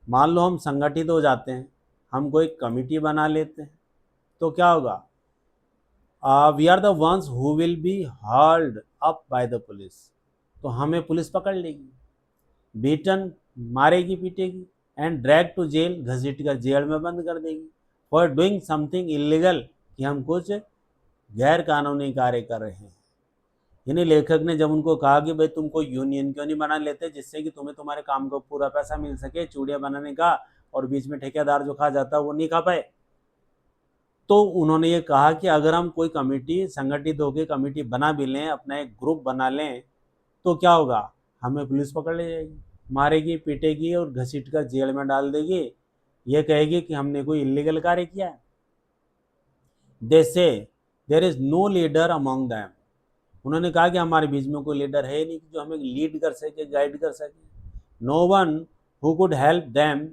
मान लो हम संगठित हो जाते हैं, हम कोई कमिटी बना लेते हैं, तो क्या होगा। We are the ones who will be held up by the police, तो हमें पुलिस पकड़ लेगी। बीटन, मारेगी पीटेगी। एंड ड्रैग टू जेल, घसीट कर जेल में बंद कर देगी। फॉर डूइंग समथिंग इलीगल, कि हम कुछ गैर कानूनी कार्य कर रहे हैं। यानी लेखक ने जब उनको कहा कि भाई तुम कोई यूनियन क्यों नहीं बना लेते जिससे कि तुम्हें तुम्हारे काम का पूरा पैसा मिल सके, चूड़ियाँ बनाने का, और बीच में ठेकेदार जो खा जाता है वो नहीं खा पाए, तो उन्होंने ये कहा कि अगर हम कोई कमेटी संगठित होकर कमेटी बना भी लें, अपना एक ग्रुप बना लें, तो क्या होगा, हमें पुलिस पकड़ ले जाएगी, मारेगी पीटेगी और घसीट कर जेल में डाल देगी। ये कहेगी कि हमने कोई इलीगल कार्य किया है। They say there is no leader among them, उन्होंने कहा कि हमारे बीच में कोई लीडर है नहीं जो हमें लीड कर सके, गाइड कर सके। No one who could help them,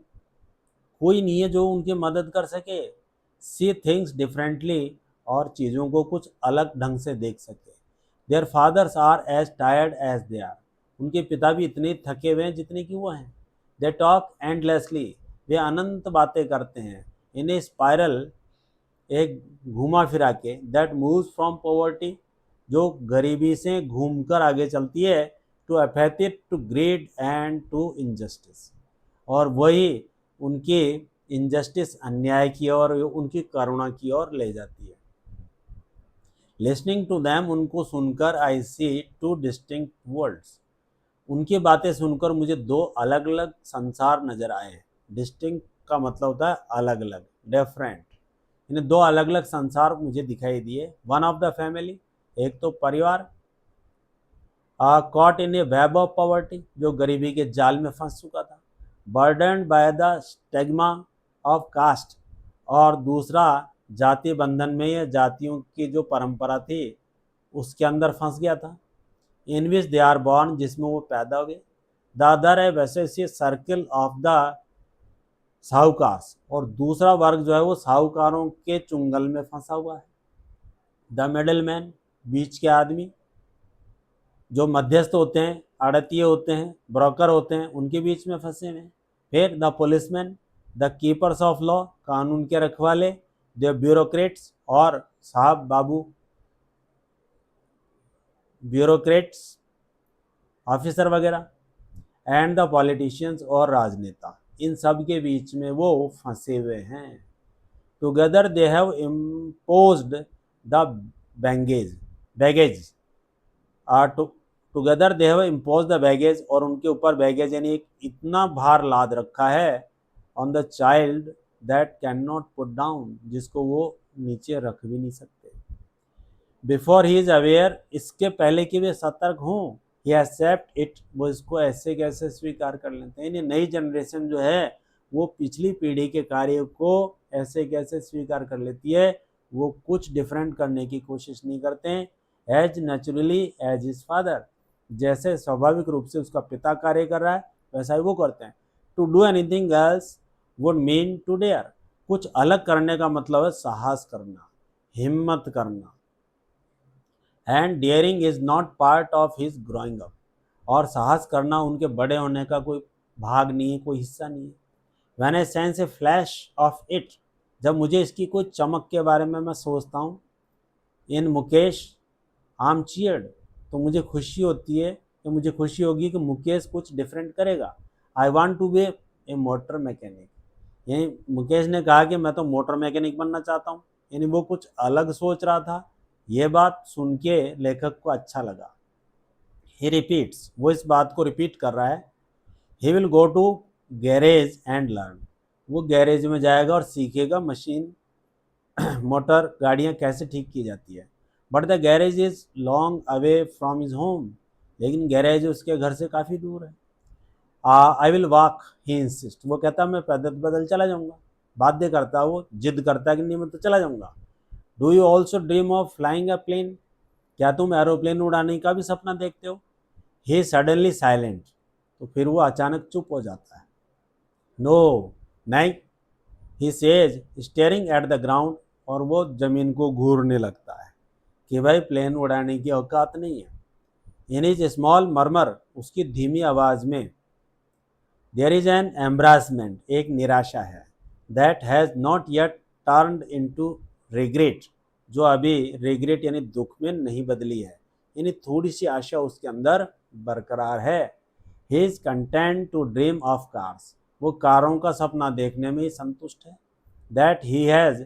कोई नहीं है जो उनकी मदद कर सके। सी थिंग्स डिफरेंटली, और चीज़ों को कुछ अलग ढंग से देख सके। Their fathers are as tired as they are, उनके पिता भी इतने थके हुए हैं जितने कि वो हैं। दे टॉक एंडलेसली, वे अनंत बातें करते हैं। इन ए स्पायरल, एक घुमा फिरा के, दैट मूव्स फ्रॉम पॉवर्टी, जो गरीबी से घूमकर आगे चलती है, to apathy, to greed and to injustice, और वही उनकी इनजस्टिस अन्याय की और उनकी करुणा की ओर ले जाती है। लिसनिंग टू दैम, उनको सुनकर, आई सी टू डिस्टिंक्ट वर्ल्ड्स, उनकी बातें सुनकर मुझे दो अलग अलग संसार नजर आए। डिस्टिंक्ट का मतलब होता है अलग अलग, डिफरेंट, इन्हें दो अलग अलग संसार मुझे दिखाई दिए। वन ऑफ द फैमिली, एक तो परिवार, caught in a web of poverty, जो गरीबी के जाल में फंस चुका था। Burdened by the stigma of caste, और दूसरा जाति बंधन में, या जातियों की जो परंपरा थी उसके अंदर फंस गया था। इन विच दे आर बॉर्न, जिसमें वो पैदा हुए। द अदर है वैसे सर्किल ऑफ द साहूकार, और दूसरा वर्ग जो है वो साहूकारों के चुंगल में फंसा हुआ है। द मिडल मैन, बीच के आदमी, जो मध्यस्थ होते हैं, आड़तीय होते हैं, ब्रोकर होते हैं, उनके बीच में फंसे हुए हैं। फिर the policeman, the keepers of law, कानून के रखवाले। द ब्यूरोक्रेट्स, और साहब बाबू, ब्यूरोक्रेट्स ऑफिसर वगैरह। एंड द पॉलिटिशियंस, और राजनेता, इन सब के बीच में वो फंसे हुए हैं। Together they have imposed the baggage, together they have impose the baggage, और उनके ऊपर बैगेज यानी एक इतना भार लाद रखा है, on the child that can not put down, जिसको वो नीचे रख भी नहीं सकते। बिफोर ही इज अवेयर, इसके पहले कि वे सतर्क हों, ही एक्सेप्ट इट, वो इसको ऐसे कैसे स्वीकार कर लेते हैं। यानी नई जनरेशन जो है वो पिछली पीढ़ी के कार्य को ऐसे कैसे स्वीकार कर लेती है, वो कुछ डिफरेंट करने की कोशिश नहीं करते हैं, as naturally as his father, जैसे स्वाभाविक रूप से उसका पिता कार्य कर रहा है वैसा ही वो करते हैं। To do anything else would mean to dare, कुछ अलग करने का मतलब है साहस करना, हिम्मत करना। And daring is not part of his growing up, और साहस करना उनके बड़े होने का कोई भाग नहीं है, कोई हिस्सा नहीं है। When I sense A flash of it, जब मुझे इसकी कोई चमक के बारे में मैं सोचता हूँ, इन मुकेश आम चीयर्ड, तो मुझे खुशी होती है कि मुझे खुशी होगी कि मुकेश कुछ डिफरेंट करेगा। I want to be a motor mechanic, यानी मुकेश ने कहा कि मैं तो मोटर मैकेनिक बनना चाहता हूँ, यानी वो कुछ अलग सोच रहा था। ये बात सुन के लेखक को अच्छा लगा। ही रिपीट्स, वो इस बात को रिपीट कर रहा है, he will go to garage and learn, वो गैरेज में जाएगा और सीखेगा मशीन मोटर गाड़ियाँ कैसे ठीक की जाती है। But the garage is long away from his home, लेकिन गैरेज उसके घर से काफ़ी दूर है। I will walk, he insist, वो कहता मैं पैदल पैदल चला जाऊँगा, बाध्य करता, वो जिद करता है कि नहीं मैं तो चला जाऊँगा। Do you also dream of flying a plane, क्या तुम एरोप्लेन उड़ाने का भी सपना देखते हो। ही सडनली साइलेंट, तो फिर वो अचानक चुप हो जाता है। नो, नहीं, he says staring at the ground, और वो ज़मीन को घूरने लगता है कि भाई प्लेन उड़ाने की औकात नहीं है। इन इज स्मॉल मर्मर, उसकी धीमी आवाज़ में देयर इज एन एम्ब्रासमेंट, एक निराशा है, that has not yet turned into regret, जो अभी रिग्रेट यानी दुख में नहीं बदली है, यानी थोड़ी सी आशा उसके अंदर बरकरार है। He is content to dream of cars, वो कारों का सपना देखने में ही संतुष्ट है। That he has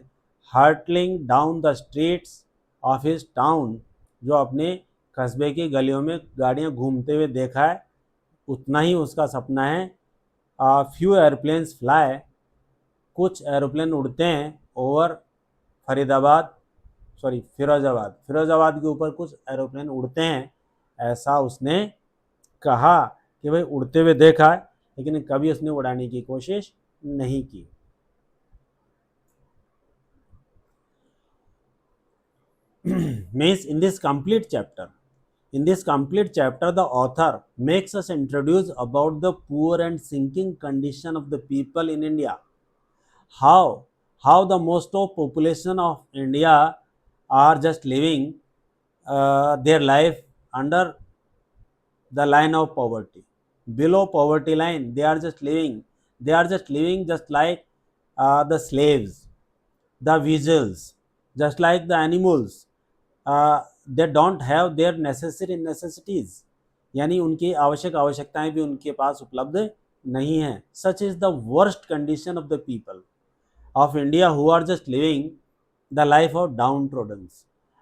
hurtling down the streets of his town, जो अपने कस्बे की गलियों में गाड़ियाँ घूमते हुए देखा है, उतना ही उसका सपना है। फ्यू एयरप्लेन्स फ्लाई, कुछ एरोप्लेन उड़ते हैं ओवर फरीदाबाद, सॉरी फिरोजाबाद, फिरोजाबाद के ऊपर कुछ एरोप्लेन उड़ते हैं, ऐसा उसने कहा कि भाई उड़ते हुए देखा है, लेकिन कभी उसने उड़ाने की कोशिश नहीं की। Means in this complete chapter, the author makes us introduce about the poor and sinking condition of the people in India. How the most of population of India are just living their life under the line of poverty, below poverty line. They are just living just like the slaves, the visuals, just like the animals. They don't have their necessary necessities, यानी उनकी आवश्यक आवश्यकताएं भी उनके पास उपलब्ध नहीं है। Such is the worst condition of the people of India who are just living the life of downtrodden,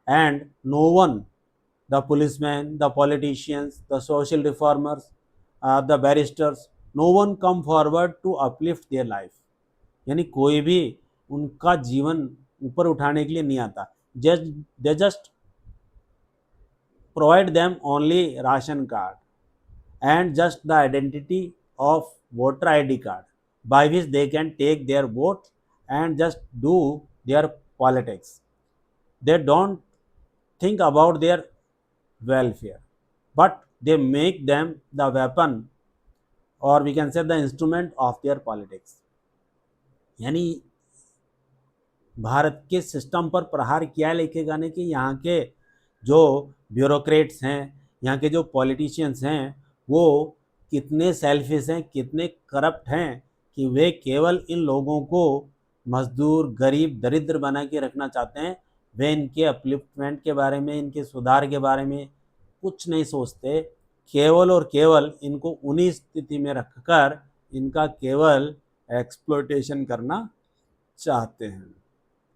and no one, the policemen, the politicians, the social reformers, the barristers, no one come forward to uplift their life, यानी कोई भी उनका जीवन ऊपर उठाने के लिए नहीं आता। They just provide them only ration card and just the identity of voter ID card by which they can take their vote and just do their politics. They don't think about their welfare, but they make them the weapon, or we can say the instrument of their politics. यानी भारत के सिस्टम पर प्रहार किया लिखेगा ने कि यहाँ के जो ब्यूरोक्रेट्स हैं, यहाँ के जो पॉलिटिशियंस हैं, वो कितने सेल्फिश हैं, कितने करप्ट हैं कि वे केवल इन लोगों को मजदूर, गरीब, दरिद्र बना के रखना चाहते हैं। वे इनके अपलिफ्टमेंट के बारे में, इनके सुधार के बारे में कुछ नहीं सोचते, केवल और केवल इनको उन्हीं स्थिति में रखकर इनका केवल एक्सप्लॉयटेशन करना चाहते हैं।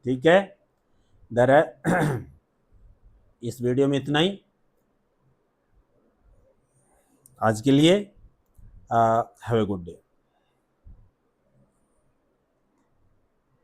ठीक है, इस वीडियो में इतना ही आज के लिए। Have a good day.